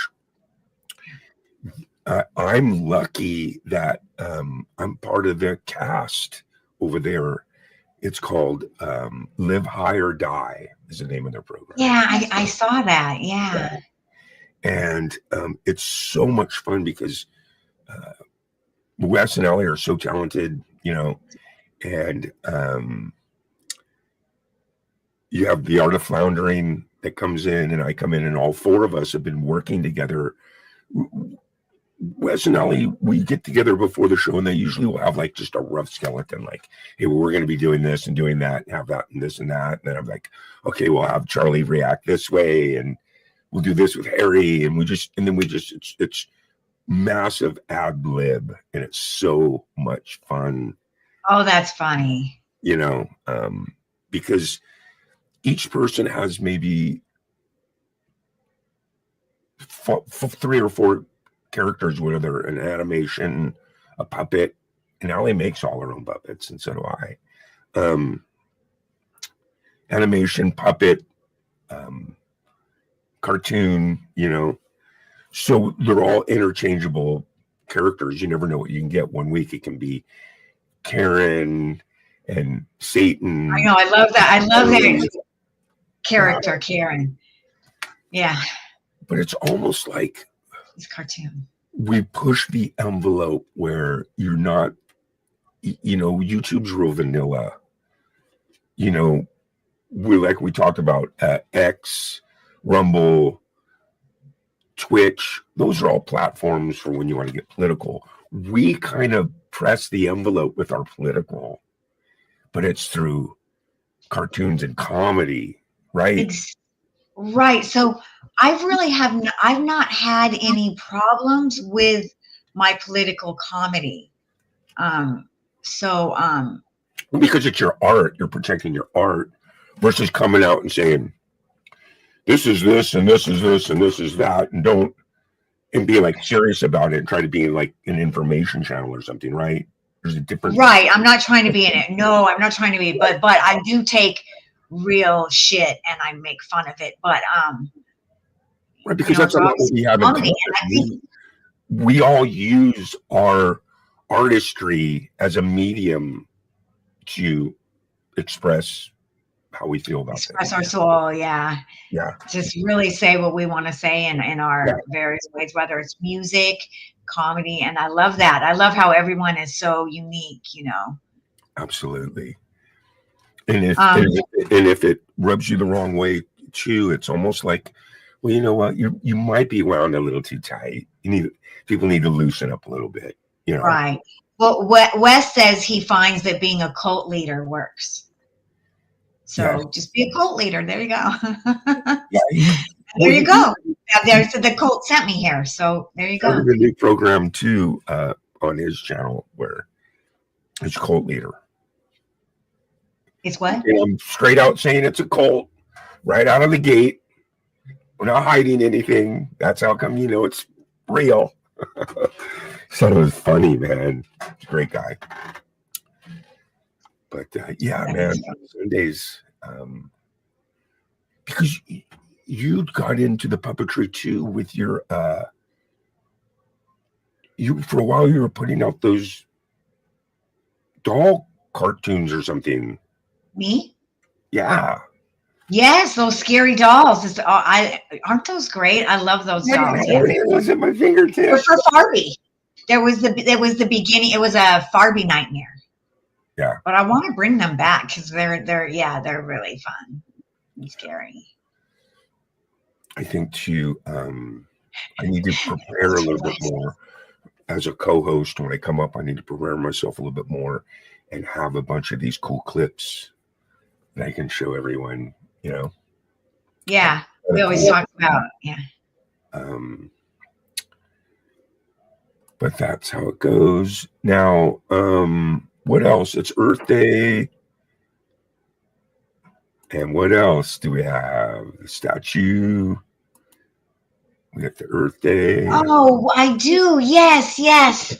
I'm lucky that I'm part of the cast over there. It's called Live High or Die is the name of their program. Yeah, I saw that. Yeah. And it's so much fun because Wes and Ellie are so talented, and you have the Art of Floundering that comes in, and I come in, and all four of us have been working together. Wes and Ellie, we get together before the show, and they usually will have like just a rough skeleton, like, hey, well, we're going to be doing this and doing that, and have that and this and that. And then I'm like, okay, we'll have Charlie react this way, and we'll do this with Harry, and it's massive ad lib, and it's so much fun. Oh, that's funny. Because each person has maybe 3 or 4 characters, whether an animation, a puppet, and Allie makes all her own puppets, and so do I. Animation, puppet, cartoon, so they're all interchangeable characters. You never know what you can get. One week it can be Karen and Satan. I know, I love that. I love that character, Karen. Yeah. But it's almost like it's cartoon. We push the envelope where you're not, YouTube's real vanilla. We talked about X, Rumble, Twitch. Those are all platforms for when you want to get political. We kind of press the envelope with our political, but it's through cartoons and comedy, right? Right. So I've not had any problems with my political comedy. Because it's your art, you're protecting your art versus coming out and saying, this is this and this is this and this is that, and be like serious about it and try to be like an information channel or something, right? There's a difference. Right. I'm not trying to be in it. No, I'm not trying to be, but I do take real shit and I make fun of it. But right, because that's not what we have in common. We all use our artistry as a medium to express how we feel about express our soul. Yeah. Just really say what we want to say in our various ways, whether it's music, comedy, and I love that. I love how everyone is so unique. Absolutely. And if it rubs you the wrong way too, it's almost like, well, you know what, you might be wound a little too tight. People need to loosen up a little bit. Right. Well, Wes says he finds that being a cult leader works. So just be a cult leader. There you go. There you go. There's the cult sent me here. So there you go. There's a new program too on his channel where it's cult leader. It's what? And I'm straight out saying it's a cult right out of the gate. We're not hiding anything. That's how come it's real. So it was funny, man. He's a great guy. But man, Sundays, because you got into the puppetry too with your you for a while you were putting out those doll cartoons or something. Me? Yeah. Yes, those scary dolls. Aren't those great? I love those I don't dolls. know. Yeah. It was at my They're fingertips. for Barbie. There was the beginning. It was a Barbie nightmare. Yeah. But I want to bring them back because they're really fun and scary. I think too, I need to prepare a little bit more as a co-host. When I come up, I need to prepare myself a little bit more and have a bunch of these cool clips that I can show everyone, you know. Yeah. We always talk about, yeah. But that's how it goes. Now, what else? It's Earth Day. And what else do we have? The statue. We got the Earth Day. Oh, I do. Yes, yes.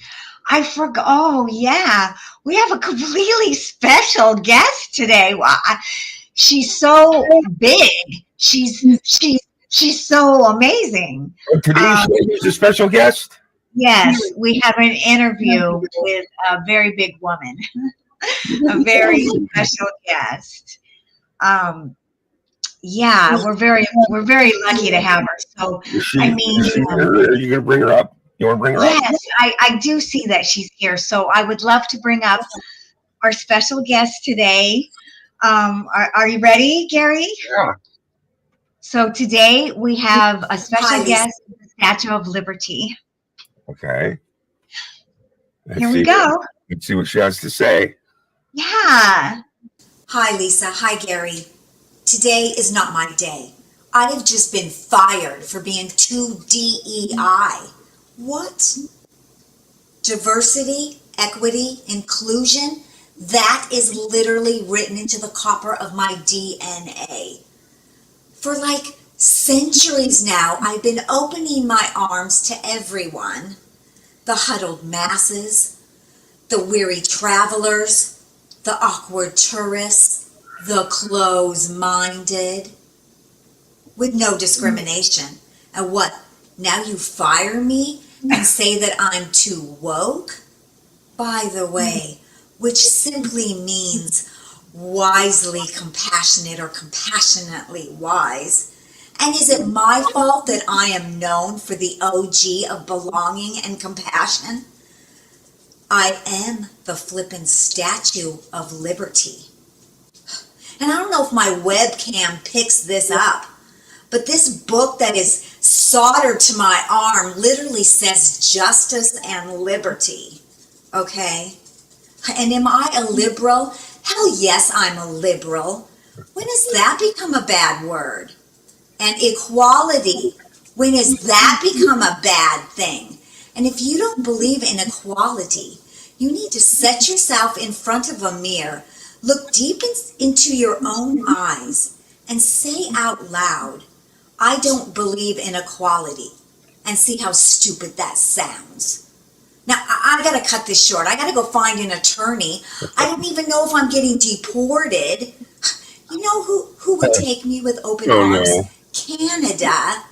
I forgot. Oh, yeah. We have a completely special guest today. She's so big. She's so amazing. Today she's a special guest. Yes, we have an interview with a very big woman, a very special guest. Yeah, we're very lucky to have her. So I mean, are you gonna bring her up? You want to bring her up? Yes, I do see that she's here. So I would love to bring up our special guest today. Are you ready, Gary? Yeah. So today we have a special guest, the Statue of Liberty. Okay. Here we go. Let's see what she has to say. Yeah. Hi, Lisa. Hi, Gary. Today is not my day. I have just been fired for being too DEI. What? Diversity, equity, inclusion? That is literally written into the copper of my DNA. For like centuries now, I've been opening my arms to everyone. The huddled masses, the weary travelers, the awkward tourists, the close-minded, with no discrimination. And what, now you fire me and say that I'm too woke? By the way, which simply means wisely compassionate or compassionately wise. And is it my fault that I am known for the OG of belonging and compassion? I am the flippin' Statue of Liberty. And I don't know if my webcam picks this up, but this book that is soldered to my arm literally says justice and liberty. Okay? And am I a liberal? Hell yes, I'm a liberal. When has that become a bad word? And equality, when has that become a bad thing? And if you don't believe in equality, you need to set yourself in front of a mirror, look deep into your own eyes, and say out loud, I don't believe in equality, and see how stupid that sounds. Now, I gotta cut this short. I gotta go find an attorney. I don't even know if I'm getting deported. You know who would take me with open arms? No. Canada.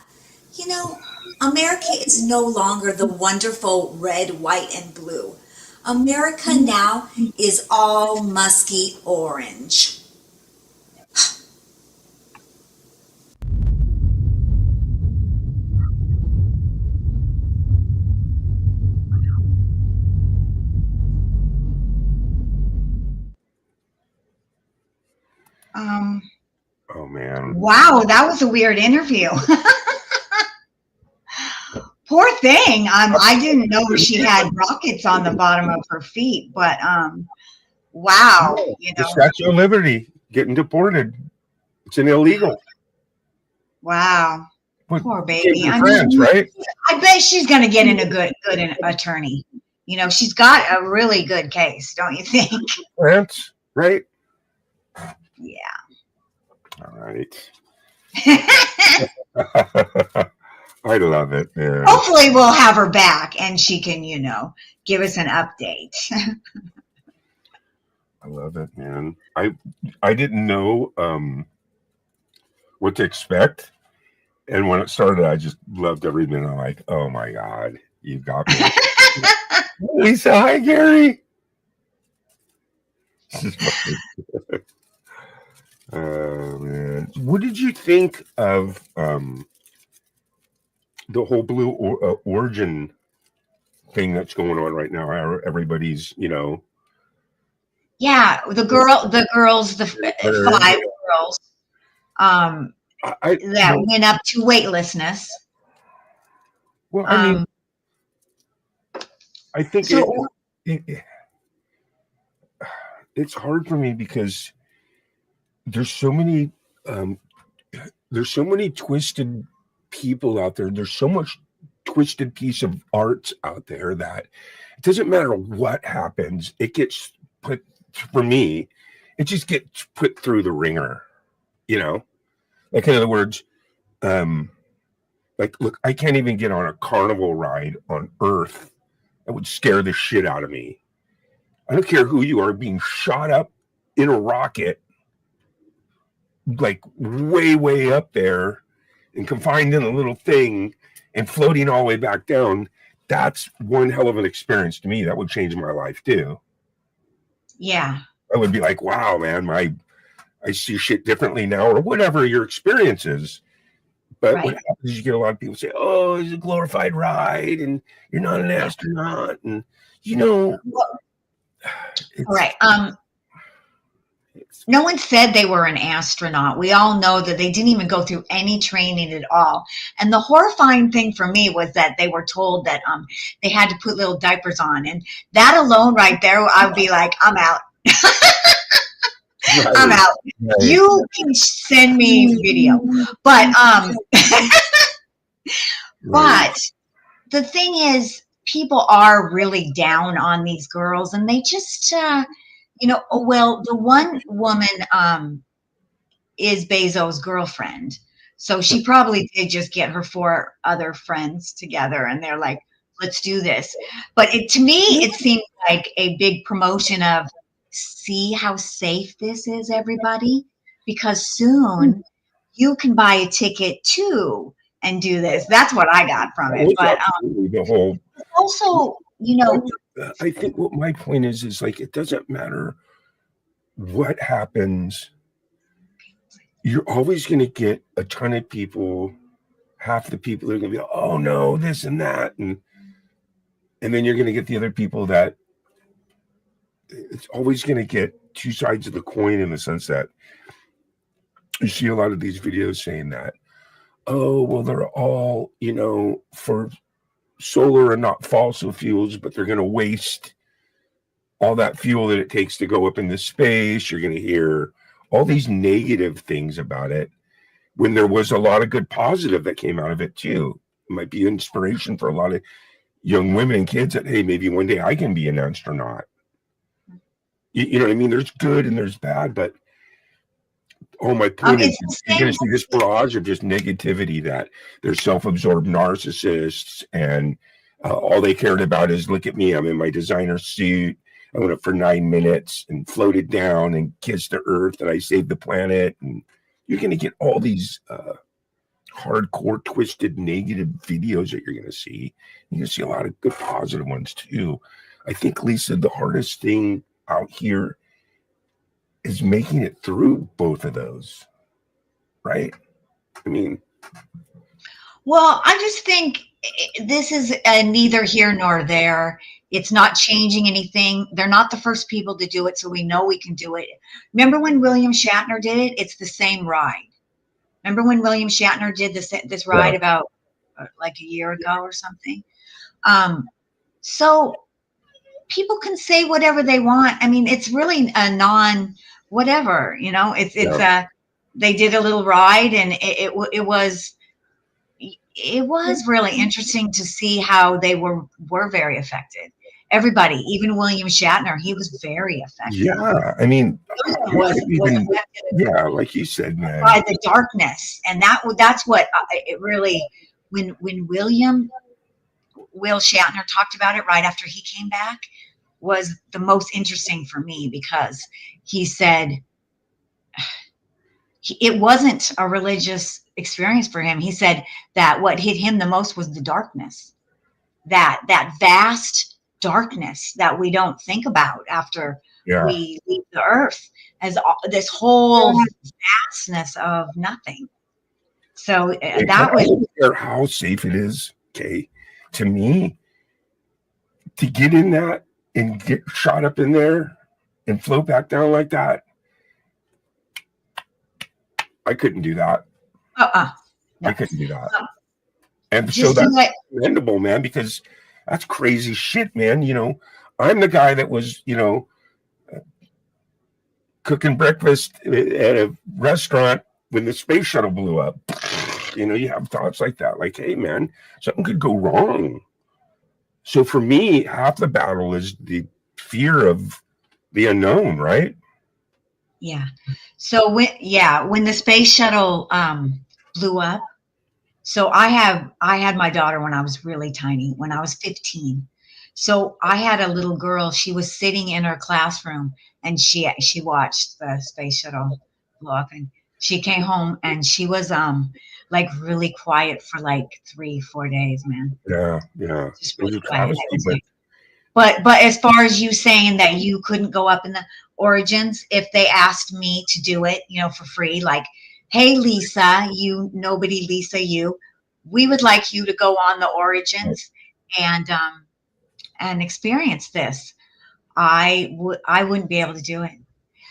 You know, America is no longer the wonderful red, white, and blue. America now is all musky orange. Oh man. Wow, that was a weird interview. Poor thing. I didn't know she had rockets on the bottom of her feet, but wow, you The know. Statue of Liberty getting deported. It's an illegal. Wow. But Poor baby. in France, right? I bet she's going to get in a good attorney. You know, she's got a really good case, don't you think? France, right? Yeah. All right. I love it. Yeah. Hopefully we'll have her back and she can, you know, give us an update. I love it, man. I didn't know what to expect. And when it started, I just loved every minute. I'm like, oh my God, you got me. Lisa, hi, Gary. Man. What did you think of the whole Blue Origin thing that's going on right now? Everybody's, Yeah, the girls, the 5 girls, that went up to weightlessness. Well, I mean, I think it's hard for me because there's so many twisted people out there. There's so much twisted piece of art out there that it doesn't matter what happens. It gets put, for me, it just gets put through the ringer, like, in other words, like, look, I can't even get on a carnival ride on Earth. That would scare the shit out of me. I don't care who you are, being shot up in a rocket, like way, way up there and confined in a little thing and floating all the way back down. That's one hell of an experience to me. That would change my life too. Yeah. I would be like, wow, man, I see shit differently now, or whatever your experience is. But Right. what happens is you get a lot of people say, oh, it's a glorified ride and you're not an astronaut. And, Right. No one said they were an astronaut. We all know that they didn't even go through any training at all. And the horrifying thing for me was that they were told that they had to put little diapers on. And that alone right there, I would be like, I'm out. Right. I'm out. Right. You can send me video. But but the thing is, people are really down on these girls, and they just well, the one woman is Bezos' girlfriend. So she probably did just get her 4 other friends together and they're like, let's do this. But to me, it seemed like a big promotion of, see how safe this is, everybody, because soon you can buy a ticket too and do this. That's what I got from it. But the whole, also, I think what my point is like, it doesn't matter what happens. You're always going to get a ton of people. Half the people are going to be, oh no, this and that. And then you're going to get the other people that it's always going to get two sides of the coin, in the sense that you see a lot of these videos saying that, oh, well, they're all, for solar and not fossil fuels, but they're going to waste all that fuel that it takes to go up into space. You're going to hear all these negative things about it, when there was a lot of good positive that came out of it too. It might be inspiration for a lot of young women and kids that, hey, maybe one day I can be an astronaut. You know what I mean? There's good and there's bad, but my point is, you're going to see this barrage of just negativity, that they're self-absorbed narcissists, and all they cared about is, look at me, I'm in my designer suit, I went up for 9 minutes and floated down and kissed the earth, and I saved the planet. And you're going to get all these hardcore, twisted, negative videos that you're going to see. You're going to see a lot of good, positive ones too. I think, Lisa, the hardest thing out here is making it through both of those, right? I mean, well, I just think this is neither here nor there. It's not changing anything. They're not the first people to do it, so we know we can do it. Remember when William Shatner did it? It's the same ride. Remember when William Shatner did this ride about like a year ago or something? So people can say whatever they want. I mean, it's really a non-whatever, they did a little ride, and it was really interesting to see how they were very affected. Everybody, even William Shatner, he was very affected. Yeah, I mean, was affected, like you said, man, by the darkness, and that's what it really. When Will Shatner talked about it right after he came back, was the most interesting for me, because he said it wasn't a religious experience for him. He said that what hit him the most was the darkness, that vast darkness that we don't think about after Yeah. we leave the earth, as this whole vastness of nothing. So that I was, don't care how safe it is, okay? To me, to get in that and get shot up in there and float back down like that, I couldn't do that. no. I couldn't do that. Um, And so just that's do it. commendable, man, because that's crazy shit, man. You know, I'm the guy that was, you know, cooking breakfast at a restaurant when the space shuttle blew up. You know, you have thoughts like that, like, hey, man, something could go wrong. So for me, half the battle is the fear of the unknown, right? Yeah. So when the space shuttle blew up, so I had my daughter when I was really tiny, when I was 15. So I had a little girl, she was sitting in her classroom and she watched the space shuttle blow up, and she came home and she was like really quiet for like 3-4 days, man. Yeah. Just It was really a quiet. travesty, but But as far as you saying that you couldn't go up in the Origins, if they asked me to do it, you know, for free, like, hey, Lisa, you nobody, Lisa, we would like you to go on the Origins and experience this. I wouldn't be able to do it.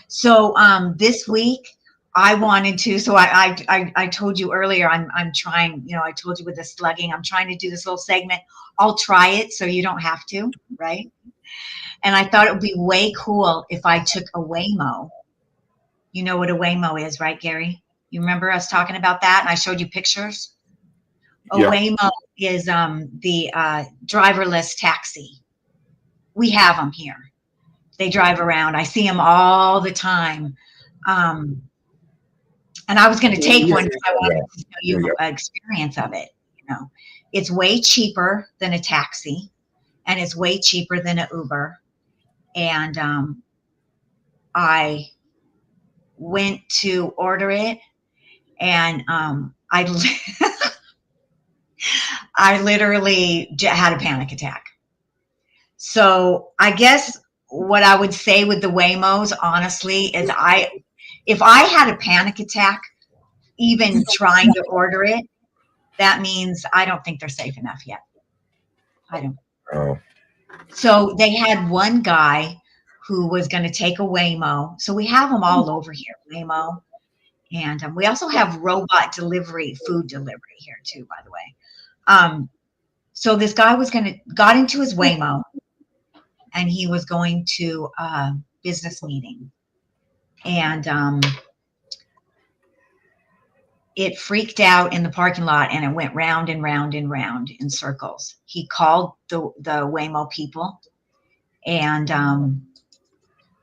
So this week I wanted to. So I told you earlier, I'm trying. You know, I told you with the slugging, I'm trying to do this little segment. I'll try it so you don't have to, right? And I thought it would be way cool if I took a Waymo. You know what a Waymo is, right, Gary? You remember us talking about that? And I showed you pictures. A yeah. Waymo is the driverless taxi. We have them here. They drive around. I see them all the time. And I was going to take one because I wanted to show you an experience of it. You know, it's way cheaper than a taxi, and it's way cheaper than an Uber. And I went to order it, and I literally had a panic attack. So I guess what I would say with the Waymos, honestly, is if I had a panic attack, even trying to order it, that means I don't think they're safe enough yet. I don't. Oh. So they had one guy who was going to take a Waymo. So we have them all over here, Waymo. And we also have robot delivery, food delivery here too, by the way. So this guy got into his Waymo, and he was going to a business meeting. And it freaked out in the parking lot, and it went round and round and round in circles. He called the Waymo people, and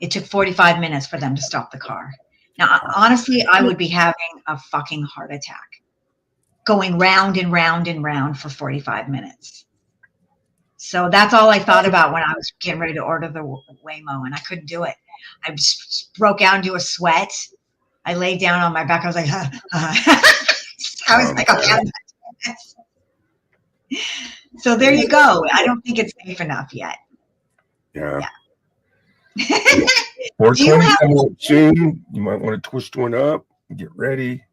it took 45 minutes for them to stop the car. Now, honestly, I would be having a fucking heart attack going round and round and round for 45 minutes. So that's all I thought about when I was getting ready to order the Waymo, and I couldn't do it. I just broke out into a sweat. I laid down on my back. I was like, I was like, okay. So there you go. I don't think it's safe enough yet. Yeah. 420 coming up soon. You might want to twist one up and get ready.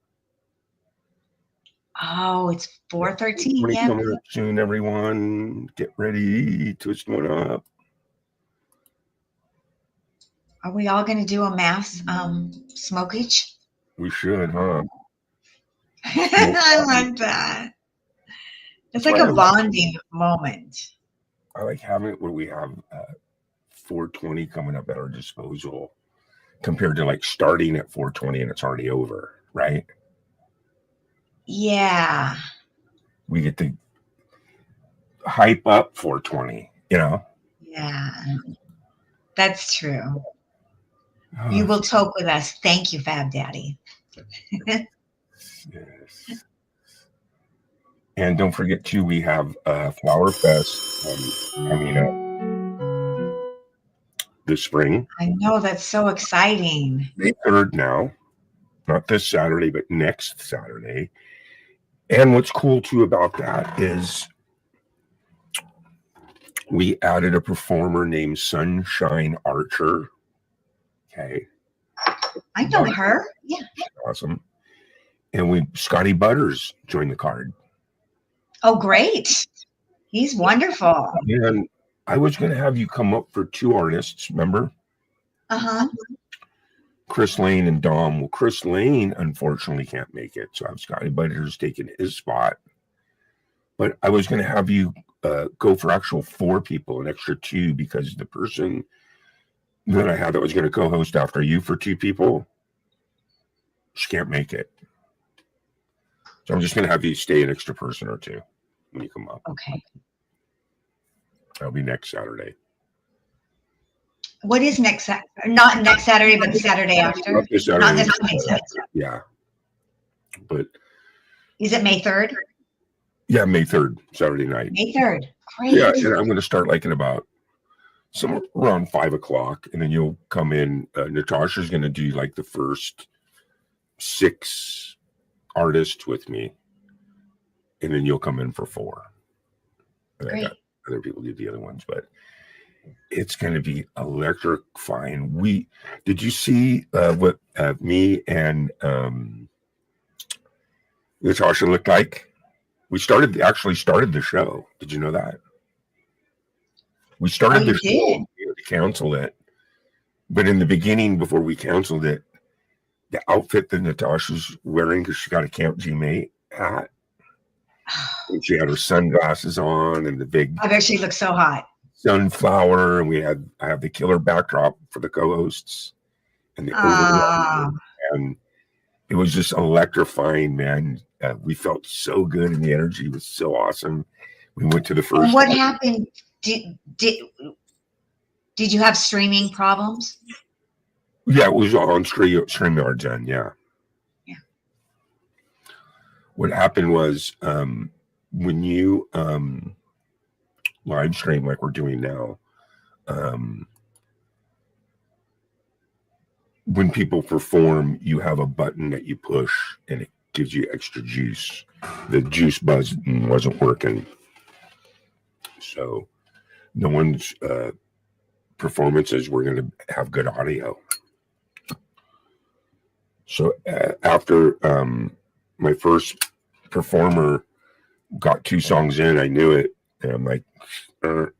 Oh, it's 4:13. Yeah. Coming up soon, everyone. Get ready. Twist one up. Are we all going to do a mass smokage? We should, huh? I like that. It's like a bonding moment. I like having it where we have 420 coming up at our disposal compared to like starting at 420 and it's already over, right? Yeah. We get to hype up 420, you know? Yeah. That's true. You will talk with us. Thank you, Fab Daddy. Yes. And don't forget too, we have Flower Fest coming up this spring. I know, that's so exciting. May 3rd now. not this Saturday, but next Saturday. And what's cool too about that is we added a performer named Sunshine Archer. Okay. I know her. Yeah. Awesome. And Scotty Butters joined the card. Oh, great. He's wonderful. And I was going to have you come up for 2 artists, remember? Uh-huh. Chris Lane and Dom. Well, Chris Lane unfortunately can't make it, so I have Scotty Butters taking his spot. But I was going to have you go for actual 4 people, an extra 2, because the person that I had that was going to co-host after you for 2 people, she can't make it. So I'm just going to have you stay an extra person or 2 when you come up. Okay. That'll be next Saturday. What is next Saturday? Not next Saturday, but the Saturday after. Not this Saturday. Not this coming Saturday. Yeah. But Is it May 3rd? yeah, May 3rd, Saturday night. May 3rd. Great. Yeah, and I'm going to start like at about somewhere around 5 o'clock, and then you'll come in. Natasha's going to do like the first 6 artists with me, and then you'll come in for 4. And I Great. got other people do the other ones, but it's going to be electrifying. Did you see what me and Natasha looked like? We actually started the show. Did you know that? We started the show. We had to cancel it. But in the beginning, before we canceled it, the outfit that Natasha's wearing, because she got a Camp G-Mate hat, and she had her sunglasses on and the big I bet she looks so hot. sunflower, and I have the killer backdrop for the co-hosts and the overlay, and it was just electrifying, man. We felt so good, and the energy was so awesome. We went to the first. What happened? Did you have streaming problems? Yeah, it was on StreamYard then. Yeah. Yeah. What happened was when you live stream like we're doing now, when people perform, you have a button that you push, and it gives you extra juice. The juice button wasn't working, so no one's performances were going to have good audio. So after my first performer got 2 songs in, I knew it, and I'm like, we're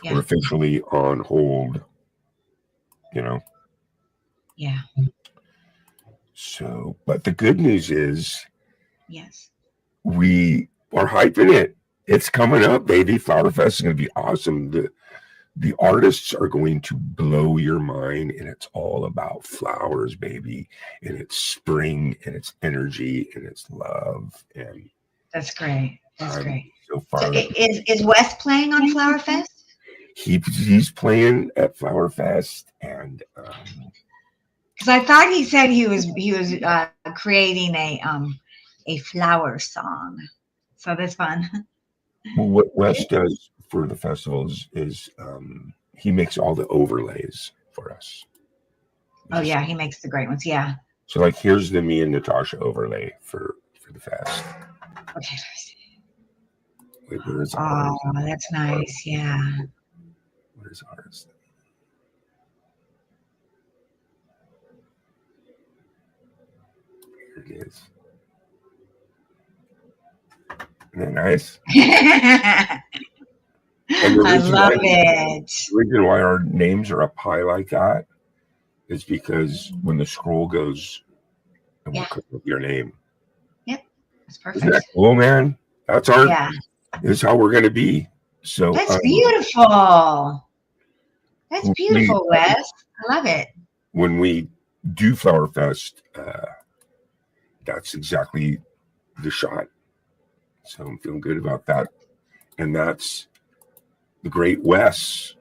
officially on hold, you know? Yeah. So, but the good news is Yes. we are hyping it. It's coming up, baby. Flower Fest is going to be awesome. The artists are going to blow your mind, and it's all about flowers, baby. And it's spring, and it's energy, and it's love. And That's great. That's great. So So far, is Wes playing on Flower Fest? he's playing at Flower Fest, and Because I thought he said he was creating a flower song. So that's fun. well, what Wes does for the festivals is he makes all the overlays for us. Oh yeah, he makes the great ones. Yeah. So like here's the me and Natasha overlay for the fest. Okay. Wait, where is ours? Oh, that's nice. Yeah. Where's ours? Here it is. Isn't that nice? And the I reason love why- it. The reason why our names are up high like that is because when the scroll goes, it will Yeah. come up your name. That's Isn't that perfect. cool, man? That's our. Yeah. This is how we're going to be. So That's beautiful. That's beautiful, Wes. I love it. when we do Flower Fest, that's exactly the shot. So I'm feeling good about that. And that's the great Wes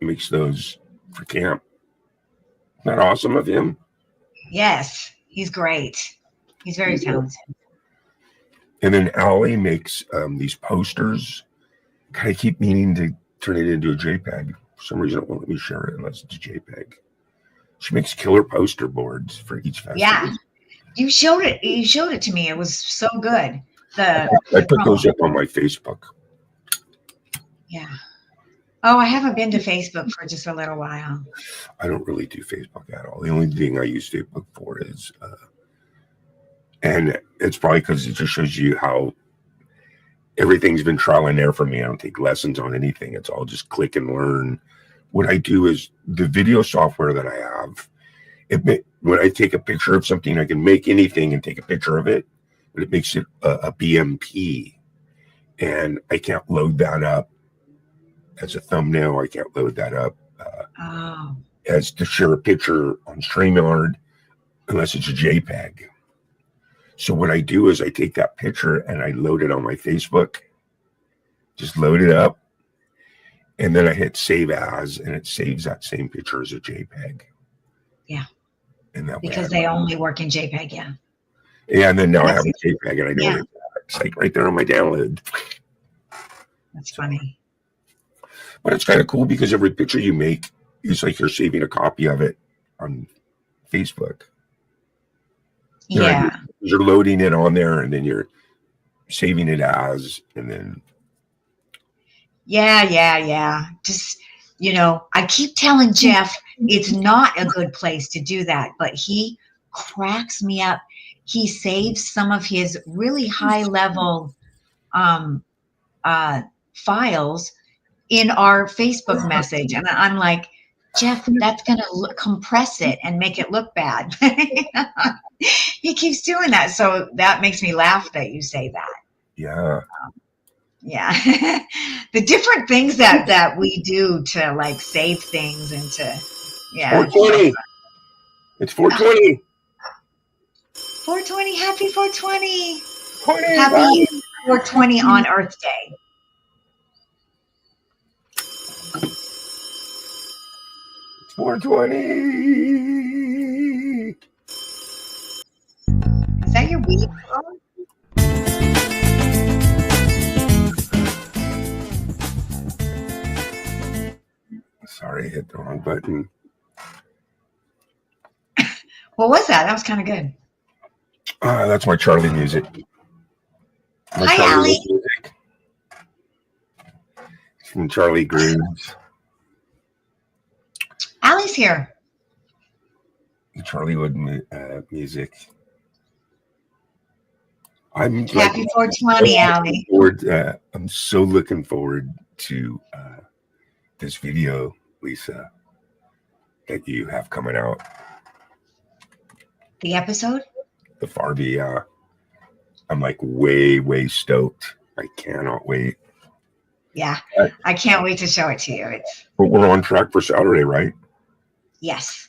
makes those for camp. Isn't that awesome of him? Yes, he's great. He's very talented. And then Allie makes these posters. I keep meaning to turn it into a JPEG. For some reason, it won't let me share it unless it's a JPEG. She makes killer poster boards for each festival. Yeah. You showed it. You showed it to me. It was so good. I put those up on my Facebook. Yeah. Oh, I haven't been to Facebook for just a little while. I don't really do Facebook at all. The only thing I use Facebook for is, and it's probably because it just shows you how everything's been trial and error for me. I don't take lessons on anything. It's all just click and learn. What I do is the video software that I have, when I take a picture of something, I can make anything and take a picture of it, but it makes it a BMP. And I can't load that up as a thumbnail. I can't load that up as to share a picture on StreamYard unless it's a JPEG. So what I do is I take that picture and I load it on my Facebook, just load it up, and then I hit save as, and it saves that same picture as a JPEG. Yeah. And that because they only work in JPEG. Yeah. Yeah, and then now I have a JPEG, and I know it's like right there on my download. That's funny. But it's kind of cool because every picture you make, it's like you're saving a copy of it on Facebook. Yeah. You're loading it on there, and then you're saving it as, and then. Yeah. Just, I keep telling Jeff it's not a good place to do that, but he cracks me up. He saves some of his really high level files in our Facebook message. And I'm like, Jeff, that's going to compress it and make it look bad. He keeps doing that. So that makes me laugh that you say that. Yeah. Yeah. The different things that we do to like save things and to, 420. It's 420. 420. Happy 420. 20, Happy 420 on Earth Day. It's 420. Is that your weed phone? Sorry, I hit the wrong button. What was that? That was kind of good. That's my Charlie music. Hi, Allie. Music. It's from Charlie Grooves. Allie's here. Charlie Wood music. I'm Happy 420, Allie. I'm so looking forward to this video, Lisa, that you have coming out. The episode? The Farby, I'm like way stoked. I cannot wait. Yeah, I can't wait to show it to you. But we're on track for Saturday, right? Yes.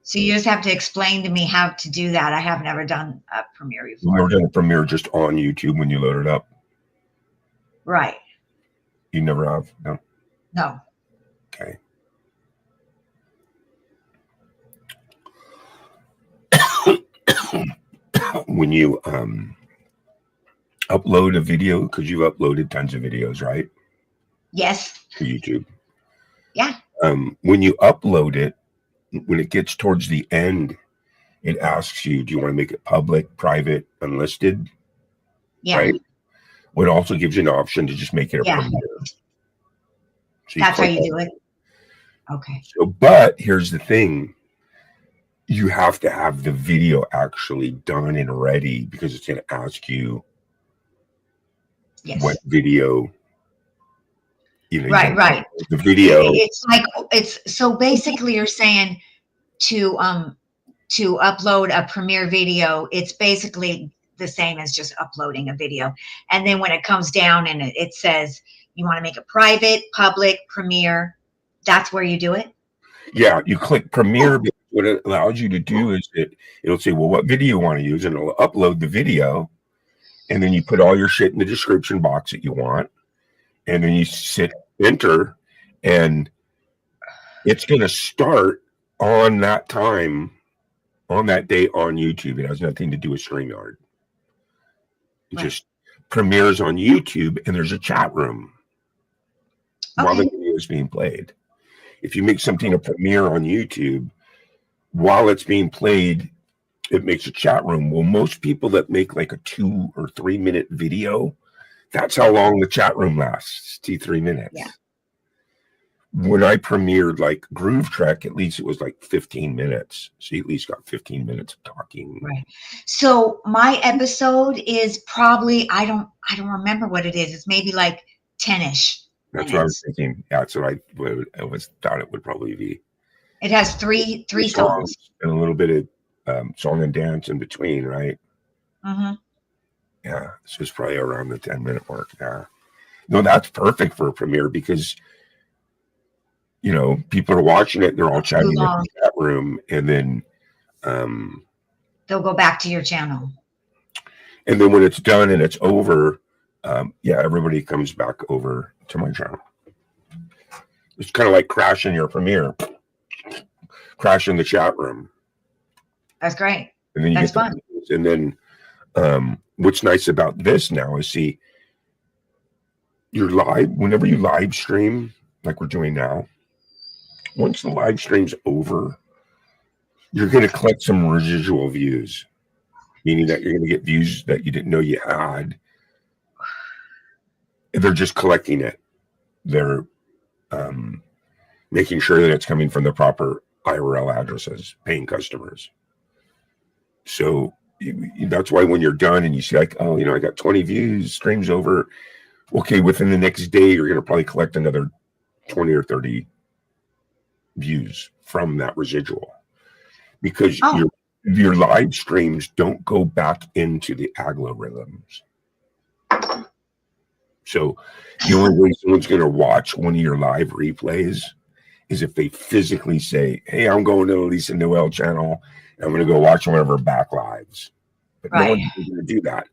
So you just have to explain to me how to do that. I have never done a premiere You've before. never done a premiere just on YouTube when you load it up? Right. You never have? No? No. Okay. When you upload a video, because you've uploaded tons of videos, right? Yes. To YouTube. Yeah. When you upload it, when it gets towards the end, it asks you, do you want to make it public, private, unlisted? Yeah. Right? Well, it also gives you an option to just make it a premiere. So that's how click you that. do it? Okay. So, but here's the thing. You have to have the video actually done and ready because it's going to ask you what video. Right. The video. It's like so basically you're saying to upload a Premiere video, it's basically the same as just uploading a video. And then when it comes down and it says you want to make it private, public, Premiere, that's where you do it? Yeah, you click Premiere. Because what it allows you to do is it'll say, well, what video you want to use, and it'll upload the video, and then you put all your shit in the description box that you want, and then you hit enter, and it's going to start on that time, on that day on YouTube. It has nothing to do with StreamYard. It just premieres on YouTube, and there's a chat room while the video is being played. If you make something a premiere on YouTube, while it's being played, it makes a chat room. Well, most people that make like a 2 or 3 minute video, that's how long the chat room lasts, 2-3 minutes. Yeah. When I premiered like Groove Trek, at least it was like 15 minutes. So you at least got 15 minutes of talking. Right. So my episode is probably, I don't remember what it is. It's maybe like 10-ish. That's what I was thinking. Yeah, that's what I thought it would probably be. It has three songs. And a little bit of song and dance in between, right? Mm-hmm. Yeah, so it's probably around the 10-minute mark. Yeah. No, that's perfect for a premiere because, you know, people are watching it, they're all chatting in the chat room, and then they'll go back to your channel. And then when it's done and it's over, everybody comes back over to my channel. It's kind of like crashing your premiere, crashing the chat room. That's great. And then That's fun. And then what's nice about this now is, see, you're live, whenever you live stream, like we're doing now, once the live stream's over, you're going to collect some residual views, meaning that you're going to get views that you didn't know you had. They're just collecting it. They're making sure that it's coming from the proper IRL addresses, paying customers. So that's why when you're done and you see like, oh, you know, I got 20 views, stream's over. Okay, within the next day, you're going to probably collect another 20 or 30 views from that residual, because your live streams don't go back into the algorithms. So the only way someone's going to watch one of your live replays is if they physically say, hey, I'm going to Lisa Noel channel and I'm going to go watch one of her back lives. But no one's going to do that.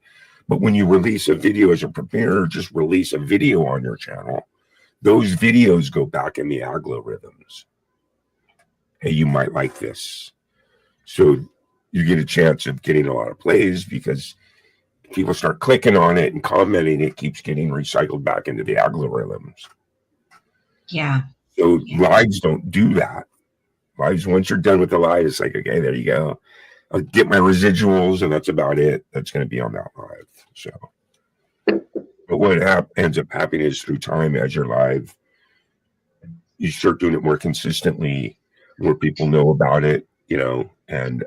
But when you release a video as a premiere, just release a video on your channel, those videos go back in the algorithms. Hey, you might like this. So you get a chance of getting a lot of plays because people start clicking on it and commenting. It keeps getting recycled back into the algorithms. Yeah. So lives don't do that. Lives, once you're done with the live, it's like, okay, there you go. I'll get my residuals, and that's about it. That's going to be on that live. So, but what ends up happening is through time, as you're live, you start doing it more consistently, more people know about it, you know, and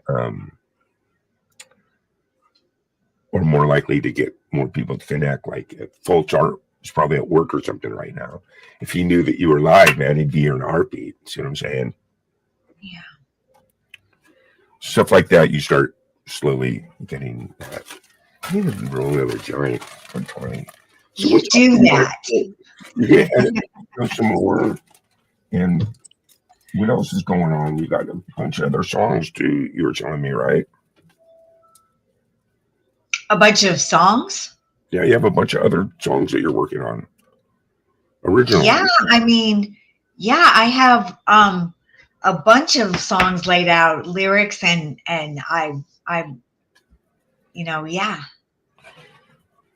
or more likely to get more people to connect. Like if Fulch Art is probably at work or something right now. If he knew that you were live, man, he'd be here in a heartbeat. See what I'm saying? Yeah. Stuff like that, you start slowly getting that. I need to roll another joint for 20. So You do that. You're going to edit some more. And what else is going on? You got a bunch of other songs too, you were telling me, right? A bunch of songs? Yeah, you have a bunch of other songs that you're working on. Original. Yeah, I mean, yeah, I have a bunch of songs laid out, lyrics, and I you know, yeah.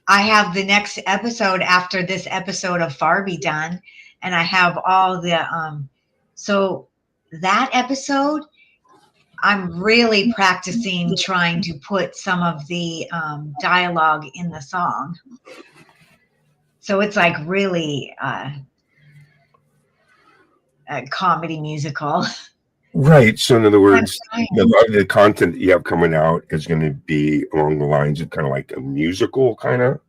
I have the next episode after this episode of Farby done, and I have all the so that episode I'm really practicing trying to put some of the dialogue in the song. So it's like really a comedy musical. Right. So in other words, a lot of the content that you have coming out is going to be along the lines of kind of like a musical kind of.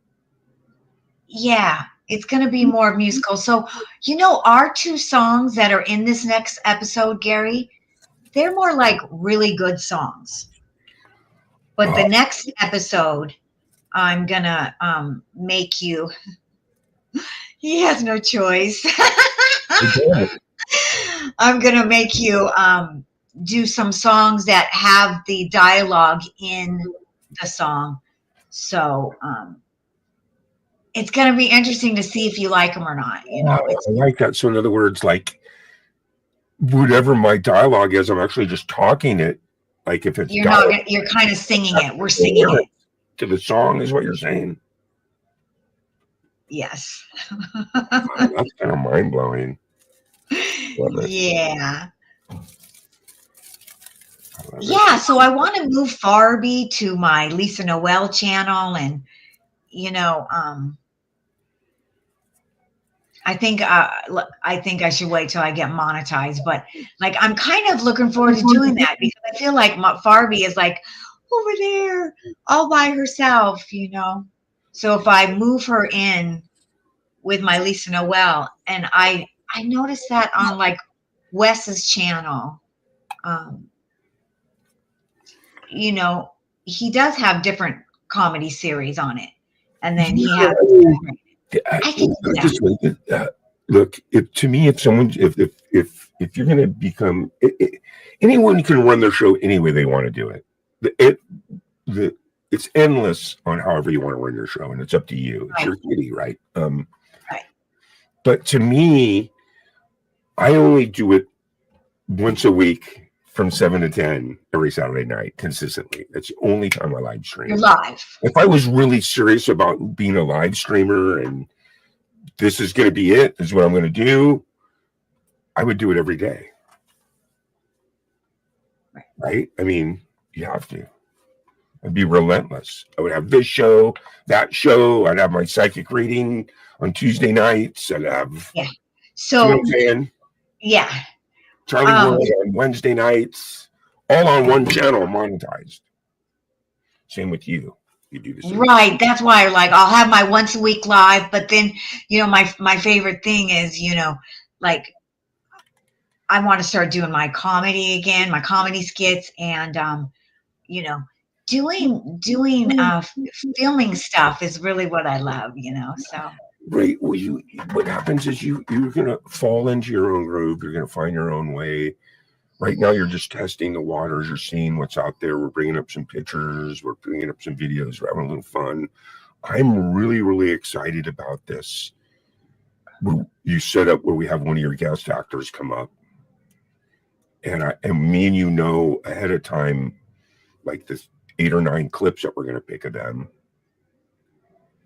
Yeah, it's going to be more musical. So, you know, our two songs that are in this next episode, Gary, they're more like really good songs. But the next episode, I'm going to make you, he has no choice. I'm going to make you do some songs that have the dialogue in the song. So it's going to be interesting to see if you like them or not. You know, I like that. So in other words, like whatever my dialogue is, I'm actually just talking it. Like if it's you're kind of singing it. We're singing it to the song, is what you're saying. Yes. That's kind of mind blowing. Yeah. Yeah, so I want to move Farby to my Lisa Noel channel, and you know, I think I should wait till I get monetized. But like, I'm kind of looking forward to doing that because I feel like Farby is like over there all by herself, you know. So if I move her in with my Lisa Noel, and I noticed that on like Wes's channel, you know, he does have different comedy series on it, and then he has. I can do that. Just look, to me, if you're going to become, anyone can run their show any way they want to do it. It's endless on however you want to run your show, and it's up to you. It's your kitty, right? Right. But to me, I only do it once a week from 7 to 10 every Saturday night consistently. That's the only time I live stream. You're live. If I was really serious about being a live streamer and this is going to be it, this is what I'm going to do, I would do it every day. Right? I mean, you have to. I'd be relentless. I would have this show, that show. I'd have my psychic reading on Tuesday nights. I'd have, So, you know what I'm saying? Yeah. Charlie World on Wednesday nights, all on one channel, monetized. Same with you. You do the same. Right. That's why, like, I'll have my once a week live, but then, you know, my favorite thing is, you know, like, I want to start doing my comedy again, my comedy skits, and you know, doing filming stuff is really what I love, you know. So Right. Well, what happens is you're gonna fall into your own groove. You're gonna find your own way. Right now, you're just testing the waters. You're seeing what's out there. We're bringing up some pictures. We're bringing up some videos. We're having a little fun. I'm really, really excited about this. You set up where we have one of your guest actors come up, and me and you know ahead of time, like this 8 or 9 clips that we're gonna pick of them.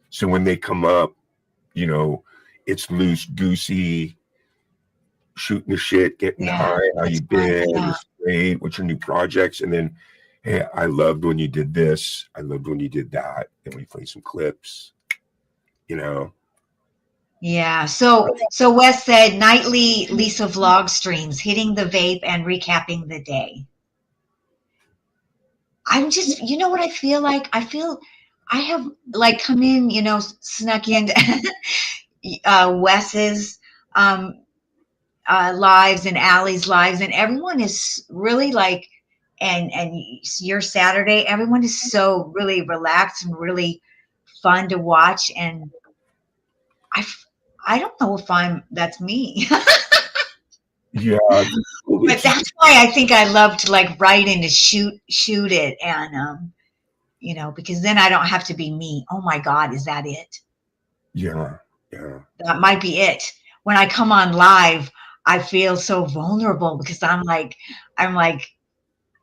So when they come up, you know, it's loose, goosey, shooting the shit, getting high, how you been, it's great, what's your new projects, and then, hey, I loved when you did this, I loved when you did that, and we play some clips, you know. yeah. So Wes said nightly Lisa vlog streams, hitting the vape and recapping the day. I'm just, you know what I feel like? I feel I have like come in, you know, snuck into Wes's lives and Allie's lives, and everyone is really like, and your Saturday, everyone is so really relaxed and really fun to watch, and I don't know if that's me. Yeah, but that's why I think I love to like write and to shoot it, and you know, because then I don't have to be me. Oh my God, is that it? Yeah. That might be it. When I come on live, I feel so vulnerable because I'm like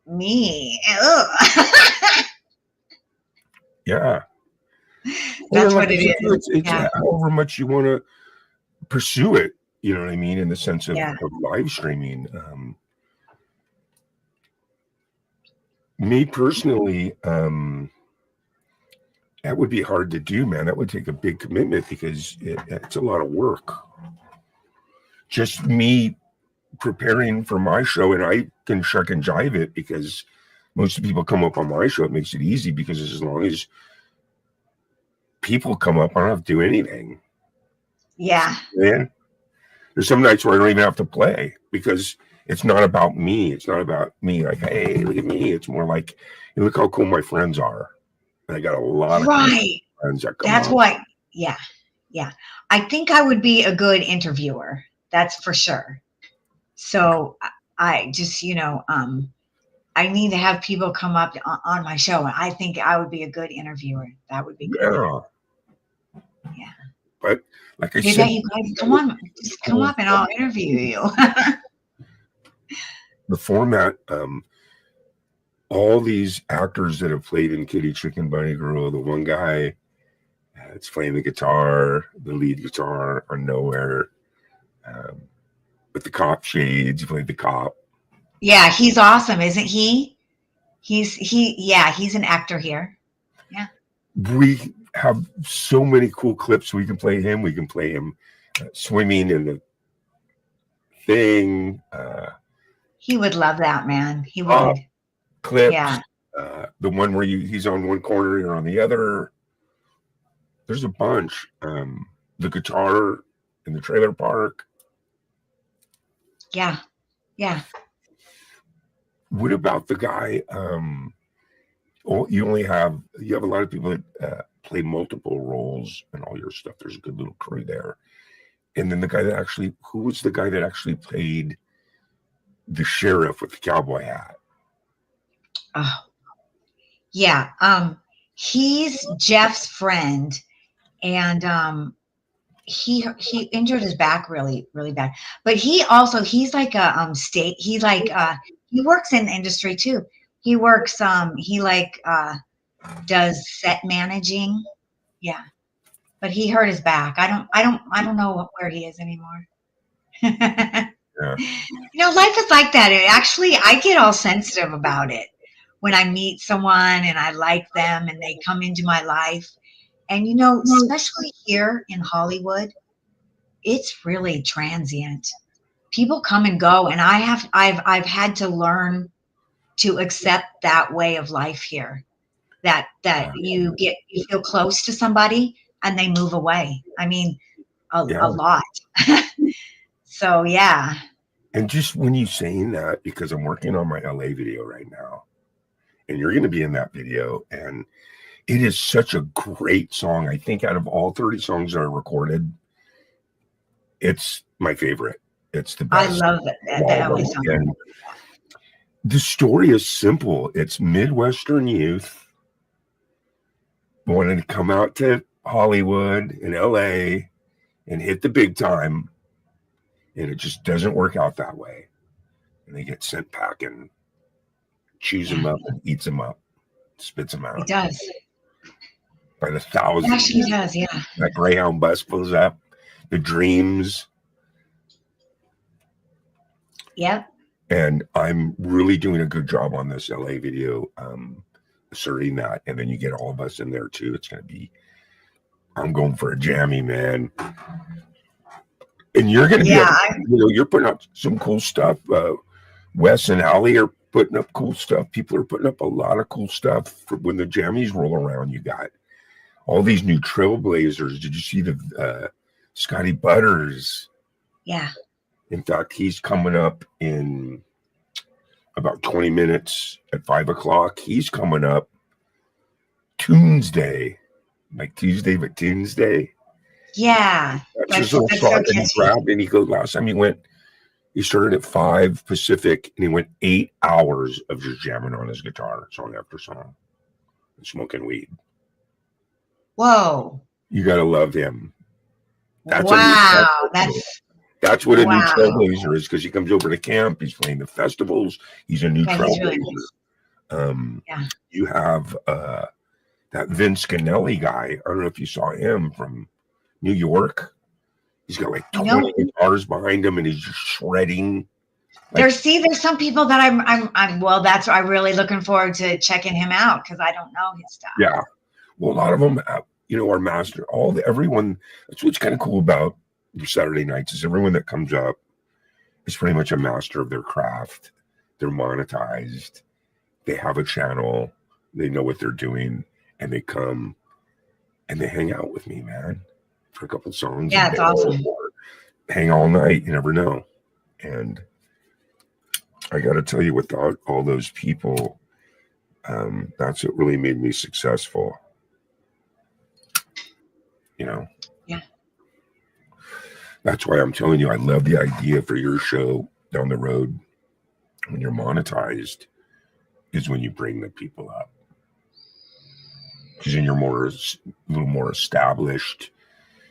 me. Yeah. That's what it is. It's however much you want to pursue it, you know what I mean, in the sense of live streaming. Me personally, that would be hard to do, man. That would take a big commitment because it's a lot of work. Just me preparing for my show, and I can shuck and jive it because most of the people come up on my show. It makes it easy because as long as people come up, I don't have to do anything. Yeah. Man, there's some nights where I don't even have to play because it's not about me. It's not about me. Like, hey, look at me. It's more like, hey, look how cool my friends are. And I got a lot of friends that come That's up. why. Yeah. I think I would be a good interviewer. That's for sure. So I just, you know, I need to have people come up on my show. I think I would be a good interviewer. That would be good. Yeah. But like I said, you guys come on, just come up and I'll interview you. The format, all these actors that have played in Kitty Chicken Bunny Girl, the one guy that's playing the guitar, the lead guitar on Nowhere, with the cop shades, he played the cop. Yeah, he's awesome, isn't he? He's an actor here. We have so many cool clips. We can play him. We can play him swimming in the thing. He would love that, man. He would. Clips. Yeah. The one where he's on one corner, you're on the other. There's a bunch. The guitar in the trailer park. Yeah. Yeah. What about the guy? You have a lot of people that play multiple roles in all your stuff. There's a good little crew there. And then who was the guy that actually played the sheriff with the cowboy hat? Oh, yeah. He's Jeff's friend, and he injured his back really, really bad. But he's like a he works in industry too. He works does set managing. Yeah. But he hurt his back. I don't know where he is anymore. Yeah. Life is like that. I get all sensitive about it when I meet someone and I like them and they come into my life. And especially here in Hollywood, it's really transient. People come and go, and I've had to learn to accept that way of life here. That you feel close to somebody and they move away. I mean, a lot. So yeah. And just when you saying that, because I'm working on my LA video right now, and you're going to be in that video, and it is such a great song. I think out of all 30 songs that are recorded, it's my favorite. It's the best. I love it. That LA song. And the story is simple. It's Midwestern youth wanting to come out to Hollywood and LA and hit the big time, and it just doesn't work out that way. And they get sent packing, chews them up and eats them up, spits them out. It does. By the thousands. It actually does, yeah. That Greyhound bus pulls up, the dreams. Yep. And I'm really doing a good job on this LA video, asserting that. And then you get all of us in there too. It's going to be, I'm going for a jammy, man. And you're going to be, you're putting up some cool stuff. Wes and Allie are putting up cool stuff. People are putting up a lot of cool stuff for when the jammies roll around. You got all these new trailblazers. Did you see the Scotty Butters? Yeah. In fact, he's coming up in about 20 minutes at 5 o'clock. He's coming up Tuesday, like Tuesday, but Tuesday. Yeah. That's so and he grabbed, and he goes, last time he started at 5 Pacific, and he went 8 hours of just jamming on his guitar, song after song, and smoking weed. Whoa. You got to love him. That's what a new trailblazer is, because he comes over to camp. He's playing the festivals. He's a new trailblazer. Really nice. You have that Vince Canelli guy. I don't know if you saw him from New York. He's got like 20 guitars behind him, and he's just shredding. There's some people that I'm really looking forward to checking him out, because I don't know his stuff. Yeah. Well, a lot of them, are master. Everyone. That's what's kind of cool about Saturday nights is everyone that comes up is pretty much a master of their craft. They're monetized. They have a channel. They know what they're doing, and they come and they hang out with me, man, for a couple songs. Yeah, it's awesome. Hang all night. You never know. And I got to tell you, without all those people, that's what really made me successful. Yeah. That's why I'm telling you, I love the idea for your show down the road when you're monetized is when you bring the people up. Because then you're a little more established.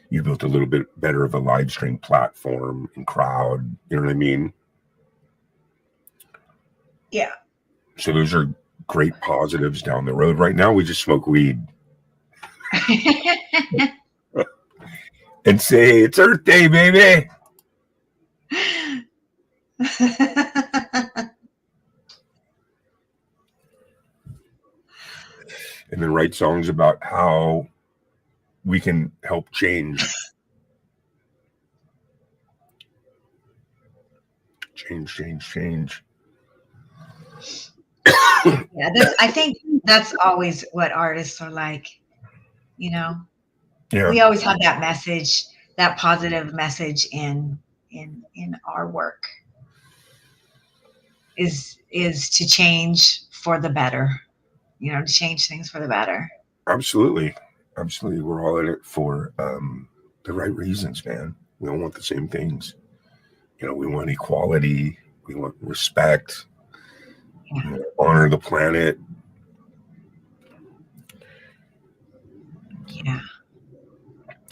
You built a little bit better of a live stream platform and crowd. You know what I mean? Yeah. So those are great positives down the road. Right now, we just smoke weed. And say, it's Earth Day, baby. and then write songs about how we can help change. Change. Yeah, I think that's always what artists are like. You know, Yeah, we always have that message, that positive message in our work. Is to change for the better. You know, to change things for the better. absolutely. We're all in it for the right reasons, man. We all want the same things. You know, we want equality. We want respect. Yeah. We honor the planet. Yeah.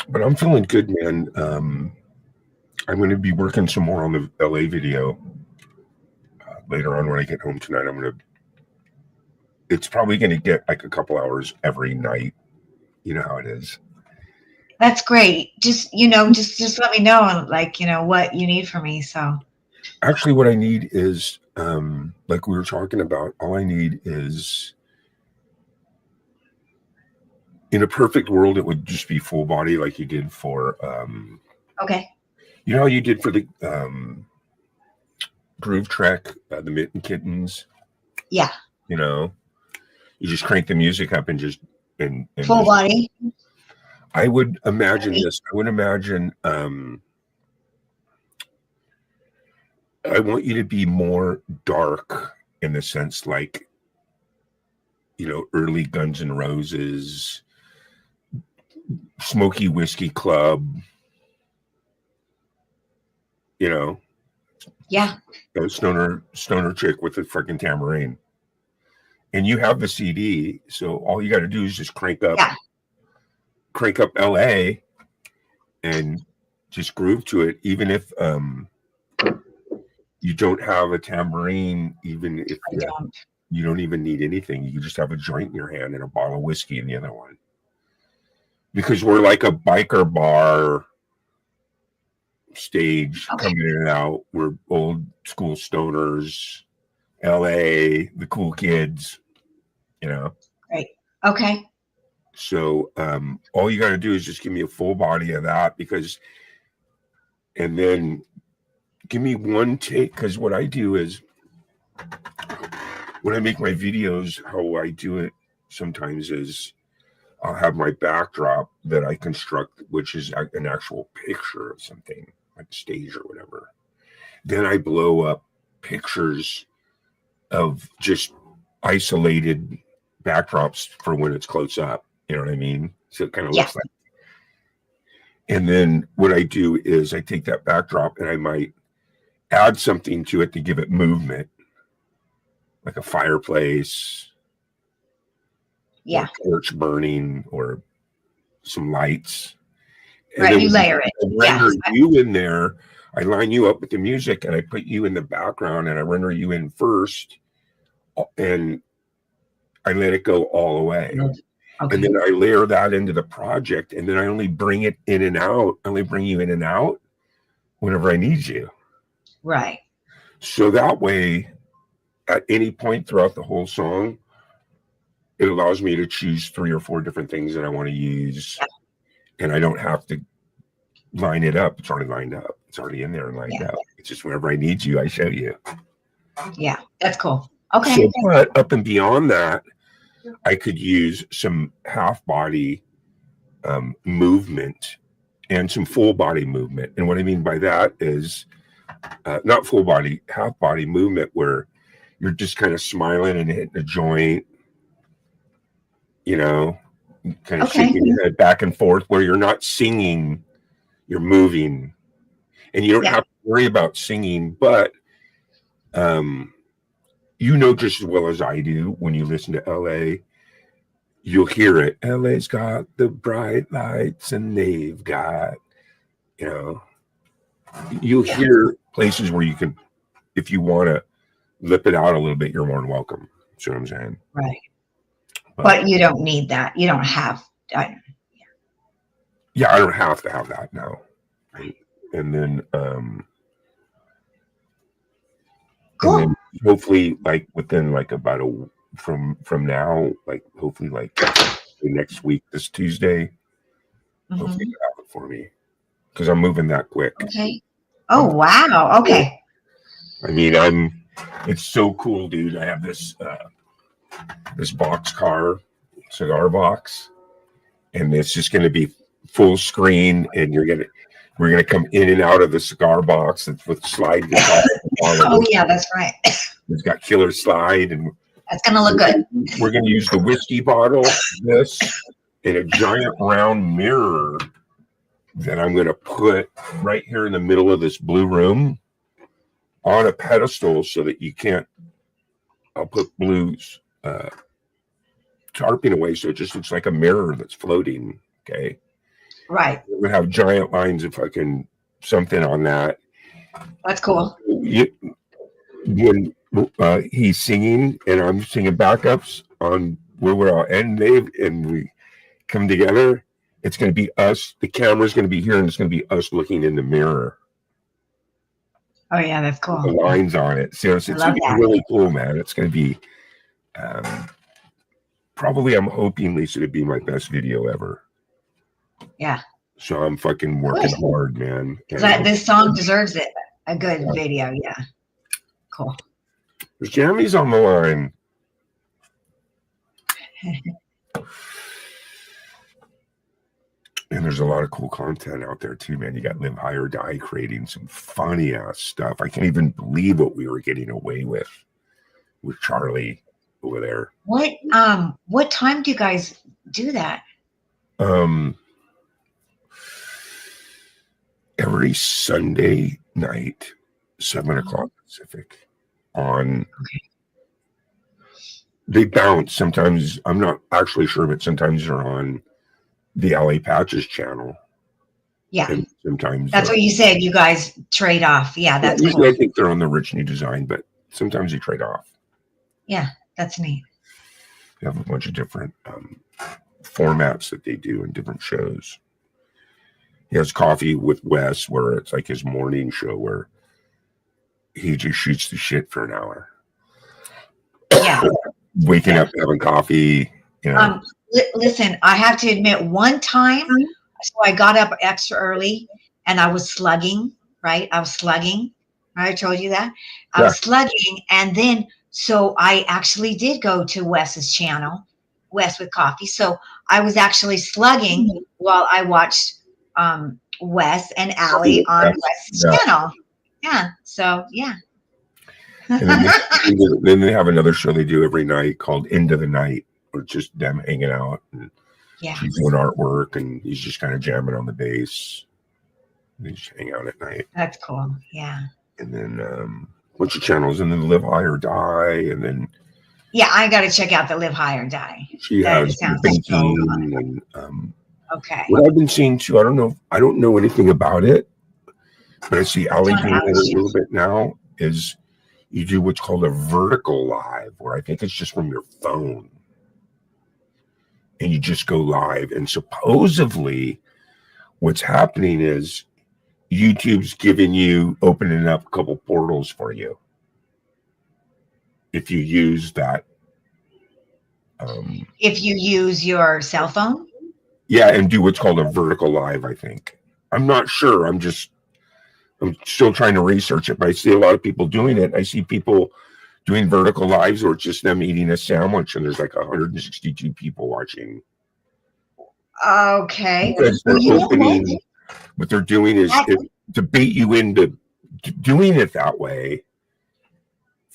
But I'm feeling good, man. I'm going to be working some more on the LA video later on when I get home tonight. It's probably going to get like a couple hours every night. You know how it is. That's great. Just just let me know, like, what you need from me. So Actually, what I need is, like we were talking about, all I need is, in a perfect world, it would just be full body like you did for, okay. you know how you did for the Groove Trek, the Mitten Kittens? Yeah. You know, you just crank the music up and just, and Full just, body. I would imagine this. I would imagine, I want you to be more dark in the sense like, you know, early Guns N' Roses, Smoky Whiskey Club, you know, Yeah. a stoner chick with a freaking tambourine. And you have the CD, so all you got to do is just crank up LA and just groove to it, even if you don't have a tambourine, even if you don't even need anything. You just have a joint in your hand and a bottle of whiskey in the other one. Because we're like a biker bar stage coming in and out. We're old school stoners, LA, the cool kids, you know. Great. Okay. So all you got to do is just give me a full body of that, and then give me one take, because what I do is when I make my videos, how I do it sometimes is I'll have my backdrop that I construct, which is an actual picture of something, like a stage or whatever. Then I blow up pictures of just isolated backdrops for when it's close up. You know what I mean? So it kind of looks like. And then what I do is I take that backdrop and I might add something to it to give it movement, like a fireplace. Yeah. Torch burning or some lights. And right. then You layer it. I render you in there. I line you up with the music and I put you in the background and I render you in first and I let it go all the way. Okay. And then I layer that into the project and then I only bring it in and out. I only bring you in and out whenever I need you. Right. So that way, at any point throughout the whole song, it allows me to choose 3 or 4 different things that I want to use. Yeah. And I don't have to line it up. It's already lined up. It's already in there and lined up. It's just whenever I need you, I show you. Yeah, that's cool. Okay. So, but up and beyond that, I could use some half body movement and some full body movement. And what I mean by that is not full body, half body movement where you're just kind of smiling and hitting a joint, you know, kind of shaking your head back and forth where you're not singing, you're moving. And you don't have to worry about singing, but you know just as well as I do when you listen to LA, you'll hear it. LA's got the bright lights and they've got, you know, you'll hear places where you can, if you want to lip it out a little bit, you're more than welcome. See what I'm saying? Right. But you don't need that. You don't have. Yeah, I don't have to have that now. Right. And then, cool. And then hopefully, like within like about from now, like hopefully like next week, this Tuesday, hopefully you have it for me because I'm moving that quick. Okay. Oh, wow. Okay. I mean, it's so cool, dude. I have this boxcar cigar box, and it's just going to be full screen, and we're gonna come in and out of the cigar box with slide guitar. Oh yeah, that's right. It's got killer slide, and That's gonna look good. we're gonna use the whiskey bottle, this, and a giant round mirror that I'm gonna put right here in the middle of this blue room on a pedestal so that you can't. I'll put Blue's tarping away so it just looks like a mirror that's floating. Okay. Right. We have giant lines of fucking something on that. That's cool. When he's singing and I'm singing backups on where we're all and we come together, it's going to be us. The camera's going to be here, and it's going to be us looking in the mirror. Oh yeah, that's cool. The lines on it. So it's going to be really cool, man. It's going to be probably. I'm hoping, Lisa, to be my best video ever. Yeah. So I'm fucking working hard, man. This song deserves it. A good video, yeah. Cool. There's Jammies on the line. And there's a lot of cool content out there too, man. You got Live High or Die creating some funny ass stuff. I can't even believe what we were getting away with Charlie over there. What time do you guys do that? Every Sunday night, 7:00 Pacific. They bounce sometimes. I'm not actually sure, but sometimes they're on the LA Patches channel. Yeah. And sometimes that's what you said. You guys trade off. Yeah, that's usually cool. I think they're on the Rich New Design, but sometimes they trade off. Yeah, that's neat. They have a bunch of different formats that they do in different shows. He has Coffee with Wes, where it's like his morning show where he just shoots the shit for an hour. Yeah. Waking up, having coffee, you know. Listen, I have to admit, one time, so I got up extra early and I was slugging, right? I was slugging. I told you that. I was slugging. And then, so I actually did go to Wes's channel, Wes with Coffee. So I was actually slugging while I watched Wes and Allie on Wes's channel. Yeah. So, yeah. And then they have another show they do every night called Into the Night, where it's just them hanging out and she's doing artwork and he's just kind of jamming on the bass. And they just hang out at night. That's cool. Yeah. And then a bunch of channels, and then Live High or Die, and then I got to check out the Live High or Die. She has baking and okay. What I've been seeing too, I don't know anything about it, but I see Allie doing it a little bit now, is you do what's called a vertical live, where I think it's just from your phone. And you just go live. And supposedly what's happening is YouTube's opening up a couple portals for you. If you use that. If you use your cell phone? Yeah, and do what's called a vertical live, I think. I'm not sure. I'm still trying to research it, but I see a lot of people doing it. I see people doing vertical lives or it's just them eating a sandwich and there's like 162 people watching. Okay. Because what they're doing is to bait you into doing it that way.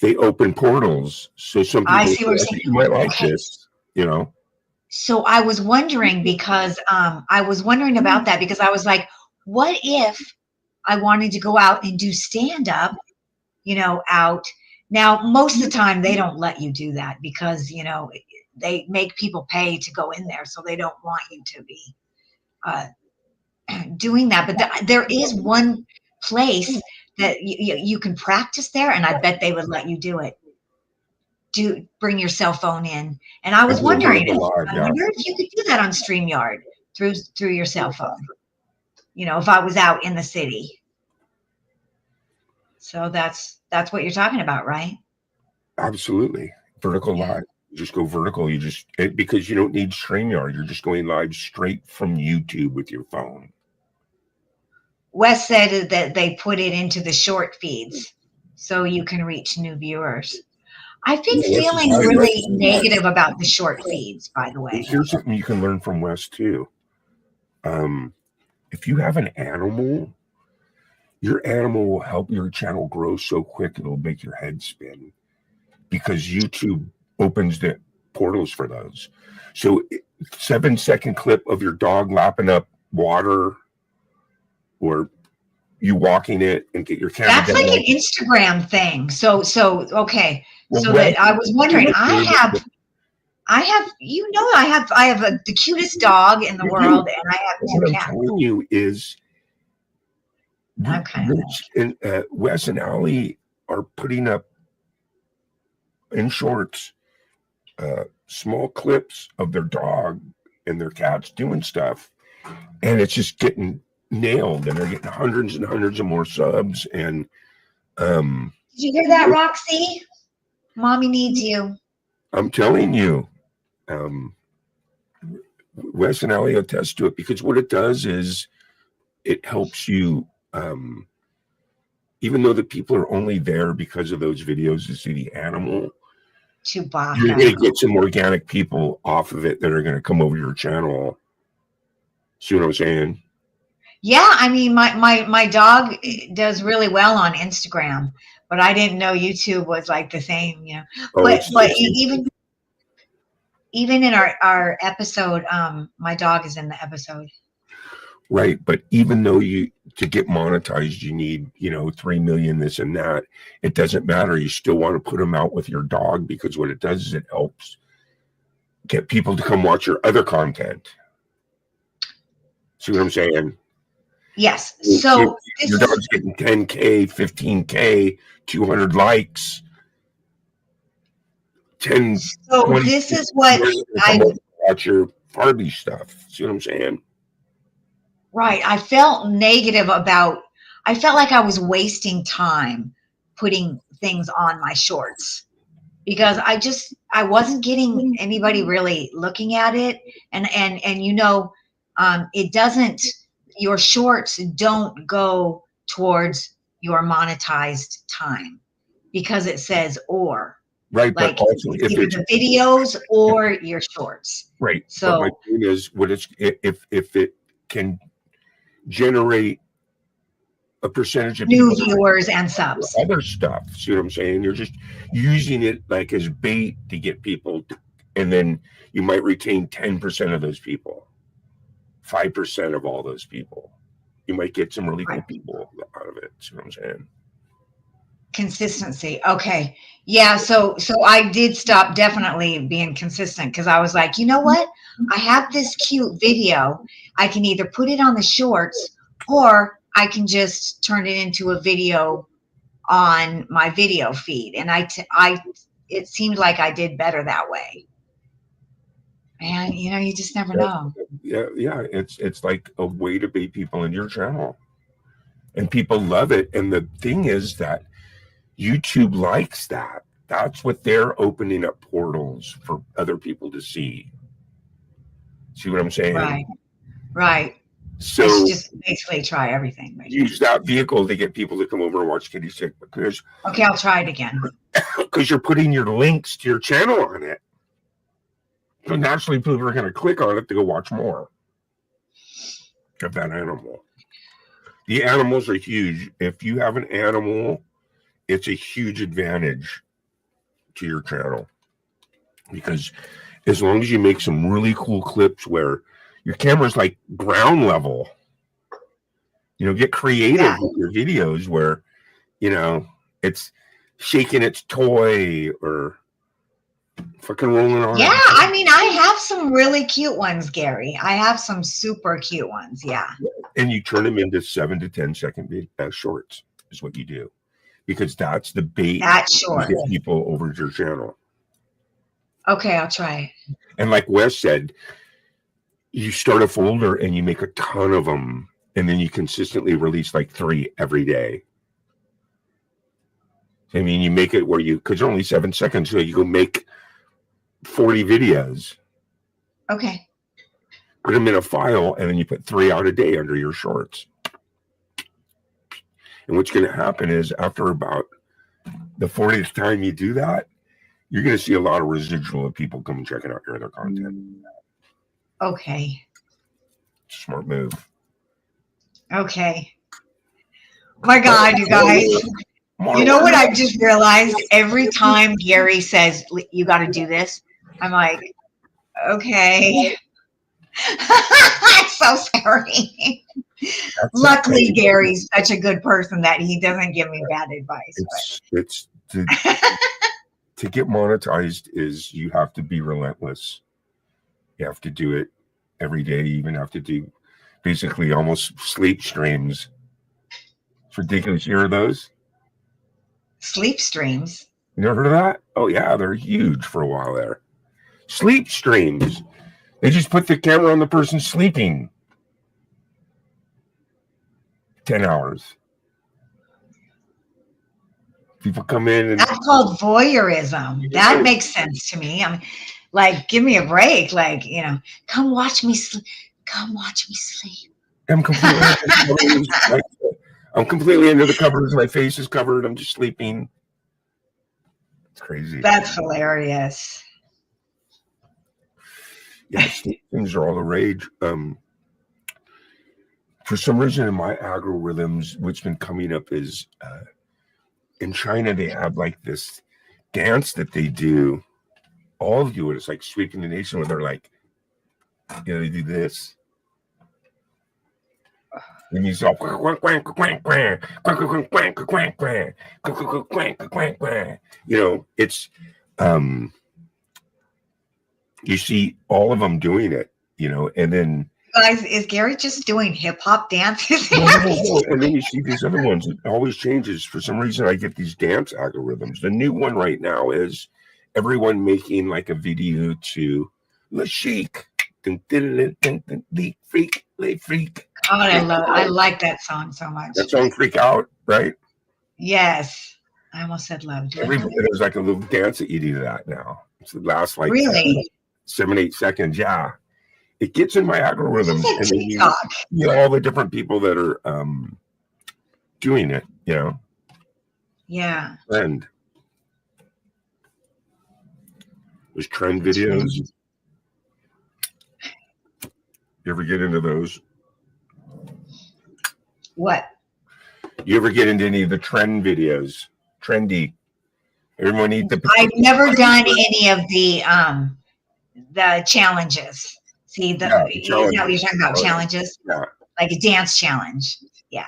They open portals. So some people I see what you're saying. You might like this, you know. So I was wondering because about that because I was like, what if I wanted to go out and do stand-up, out. Now, most of the time they don't let you do that because, they make people pay to go in there. So they don't want you to be doing that. But there is one place that you can practice there. And I bet they would let you do it. Bring your cell phone in. And I was wondering if you could do that on StreamYard through your cell phone. If I was out in the city. So that's what you're talking about, right? Absolutely. Vertical live. Just go vertical. Because you don't need StreamYard. You're just going live straight from YouTube with your phone. Wes said that they put it into the short feeds so you can reach new viewers. I've been feeling really negative about the short feeds, by the way. Here's something you can learn from Wes too. If you have an animal, your animal will help your channel grow so quick it'll make your head spin, because YouTube opens the portals for those. So 7-second clip of your dog lapping up water, or you walking it and get your camera. That's down. like an Instagram thing. So okay. Well, So that I was wondering, I have, I have the cutest dog in the world, and I have What two I'm cats. telling you is, Okay. Wes and Allie are putting up in shorts small clips of their dog and their cats doing stuff, and it's just getting nailed, and they're getting hundreds and hundreds of more subs. And Did you hear that, Roxy? Mommy needs you. I'm telling you, Wes and Allie attest to it, because what it does is it helps you, even though the people are only there because of those videos to see the animal, Chewbacca. you're going to get some organic people off of it that are going to come over to your channel. See what I'm saying? Yeah, I mean, my dog does really well on Instagram, but I didn't know YouTube was like the same, you know. Oh, But even in our episode, my dog is in the episode. right. But even though to get monetized, you need, 3 million, this and that, it doesn't matter. You still want to put them out with your dog, because what it does is it helps get people to come watch your other content. See what I'm saying? Yes. So If your dog's getting 10K, 15K, 200 likes, 10. So 20, this is what I watch your Barbie stuff. See what I'm saying? Right. I felt negative about, I felt like I was wasting time putting things on my shorts, because I wasn't getting anybody really looking at it. And it doesn't, your shorts don't go towards your monetized time, because it says or. Right. Like, but also it's either the videos or your shorts. right. So but my point is, if it can generate a percentage of new people viewers and subs. other stuff. See what I'm saying? You're just using it like as bait to get people, and then you might retain 10% of those people, 5% of all those people. You might get some really cool people out of it. See what I'm saying? Consistency. Okay. Yeah. So I did stop definitely being consistent, because I was like, you know what? I have this cute video. I can either put it on the shorts, or I can just turn it into a video on my video feed. And it seemed like I did better that way. Man, you just never know. Yeah. It's like a way to bait people in your channel, and people love it. And the thing is that YouTube likes that. That's what they're opening up portals for other people to see. See what I'm saying? Right. So I should just basically try everything. Right? Use that vehicle to get people to come over and watch Kitty Sick, because Okay, I'll try it again. you're putting your links to your channel on it. So naturally people are going to click on it to go watch more of that animal. The animals are huge. If you have an animal, it's a huge advantage to your channel, because as long as you make some really cool clips where your camera's like ground level, get creative with your videos where, it's shaking its toy or fucking rolling on. Yeah, I mean, I have some really cute ones, Gary. I have some super cute ones. Yeah. And you turn them into 7 to 10 second shorts is what you do, because that's the bait to get people over to your channel. Okay, I'll try it. And like Wes said, you start a folder and you make a ton of them, and then you consistently release like 3 every day. I mean, you make it where because they're only 7 seconds, so you go make 40 videos, Okay. put them in a file, and then you put 3 out a day under your shorts. And what's going to happen is after about the 40th time you do that, you're going to see a lot of residual of people come checking out your other content. Okay. Smart move. Okay. My God, you guys. You know what I've just realized? Every time Gary says, you got to do this, I'm like, okay. It's so scary. Luckily, Gary's such a good person that he doesn't give me bad advice. It's to get monetized is you have to be relentless. You have to do it every day. You even have to do basically almost sleep streams. It's ridiculous. You hear of those? Sleep streams. You never heard of that? Oh yeah, they're huge for a while there. Sleep streams. They just put the camera on the person sleeping. 10 hours. People come in and That's called voyeurism. That makes sense to me. I mean, like, give me a break. Like, you know, come watch me sleep. Come watch me sleep. I'm completely under the covers. My face is covered. I'm just sleeping. It's crazy. That's hilarious. Yeah, things are all the rage. For some reason in my algorithms, what's been coming up is in China, they have like this dance that they do. All do it. It's like sweeping the nation where they're like, you know, they do this. And you saw, you know, it's, you see all of them doing it, you know, and then Guys, is Gary just doing hip hop dances? and then you see these other ones. It always changes. For some reason, I get these dance algorithms. The new one right now is everyone making like a video to Le Chic. Le Freak, Le Freak. God, I like that song so much. That song Freak Out, right? Yes. I almost said love. There's like a little dance that you do to that now. It's the last like Really? 7-8 seconds. Yeah. It gets in my algorithms, It's like and then you know all the different people that are doing it, you know. Yeah. Trend. There's trend videos. You ever get into those? What? You ever get into any of the trend videos? Trendy. Everyone eat the. I've never done any of the challenges. See, is that what you're talking about? Challenges? Yeah. Like a dance challenge. Yeah.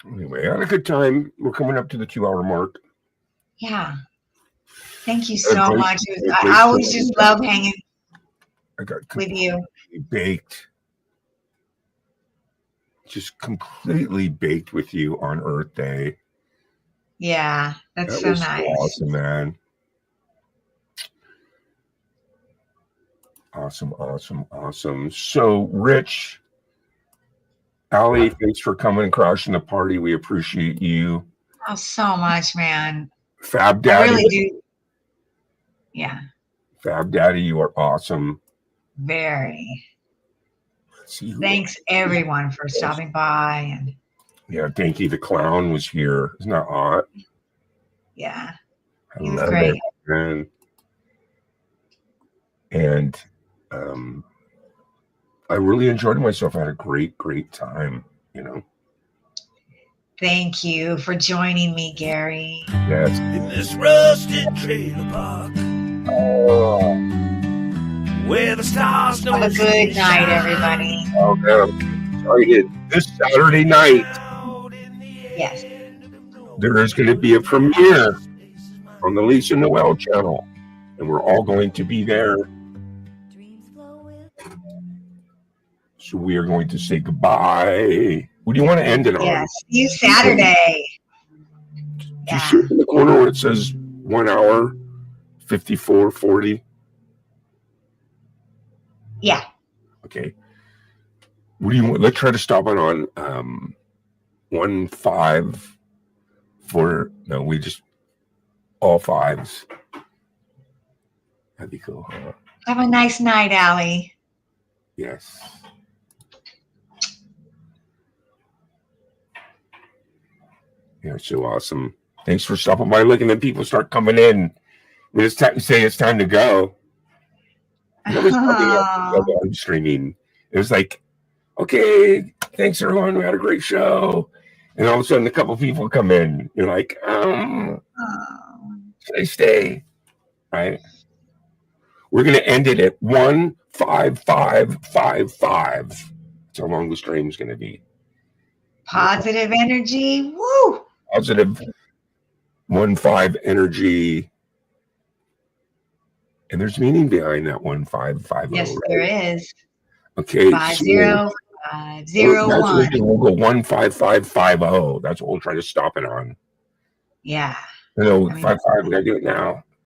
Anyway, I had a good time. We're coming up to the 2-hour mark. Yeah. Thank you so much. I always just love hanging with you. Baked. Just completely baked with you on Earth Day. Yeah, that's so nice. Awesome, man. Awesome. So, Rich, Allie, thanks for coming and crashing the party. We appreciate you. Oh, so much, man. Fab Daddy. I really do. Yeah. Fab Daddy, you are awesome. Very. Thanks, everyone, for stopping by. And yeah, Dinky the Clown was here. Isn't that hot? Yeah. I He was love great. it, man. And I really enjoyed myself. I had a great time, you know. Thank you for joining me, Gary. Yes. In this rusted trailer park, where the stars know Have a good night, everybody. Oh man, sorry. This Saturday night, Yes. there is going to be a premiere on the Lisa Noel channel, and we're all going to be there. So we are going to say goodbye. What do you want to end it on? Yes. See you Saturday. Do you see it in the corner where it says 1 hour, 54:40? Yeah. Okay. What do you want? Let's try to stop it on 1-5 for no. We just all fives. That'd be cool, huh? Have a nice night, Allie. Yes. Yeah, so awesome. Thanks for stopping by. Looking at people start coming in. When it's time to say it's time to go. I was on streaming. It was like, okay, thanks everyone. We had a great show. And all of a sudden, a couple people come in. You're like, should I stay? Right? We're going to end it at 15555. That's how long the stream's going to be. Positive energy. Woo! Positive 1-5 energy. And there's meaning behind that 1550. Yes, right? there is. Okay. 50501. We'll go 15550. That's what we'll try to stop it on. Yeah. No, I mean, 55. We gotta do it now.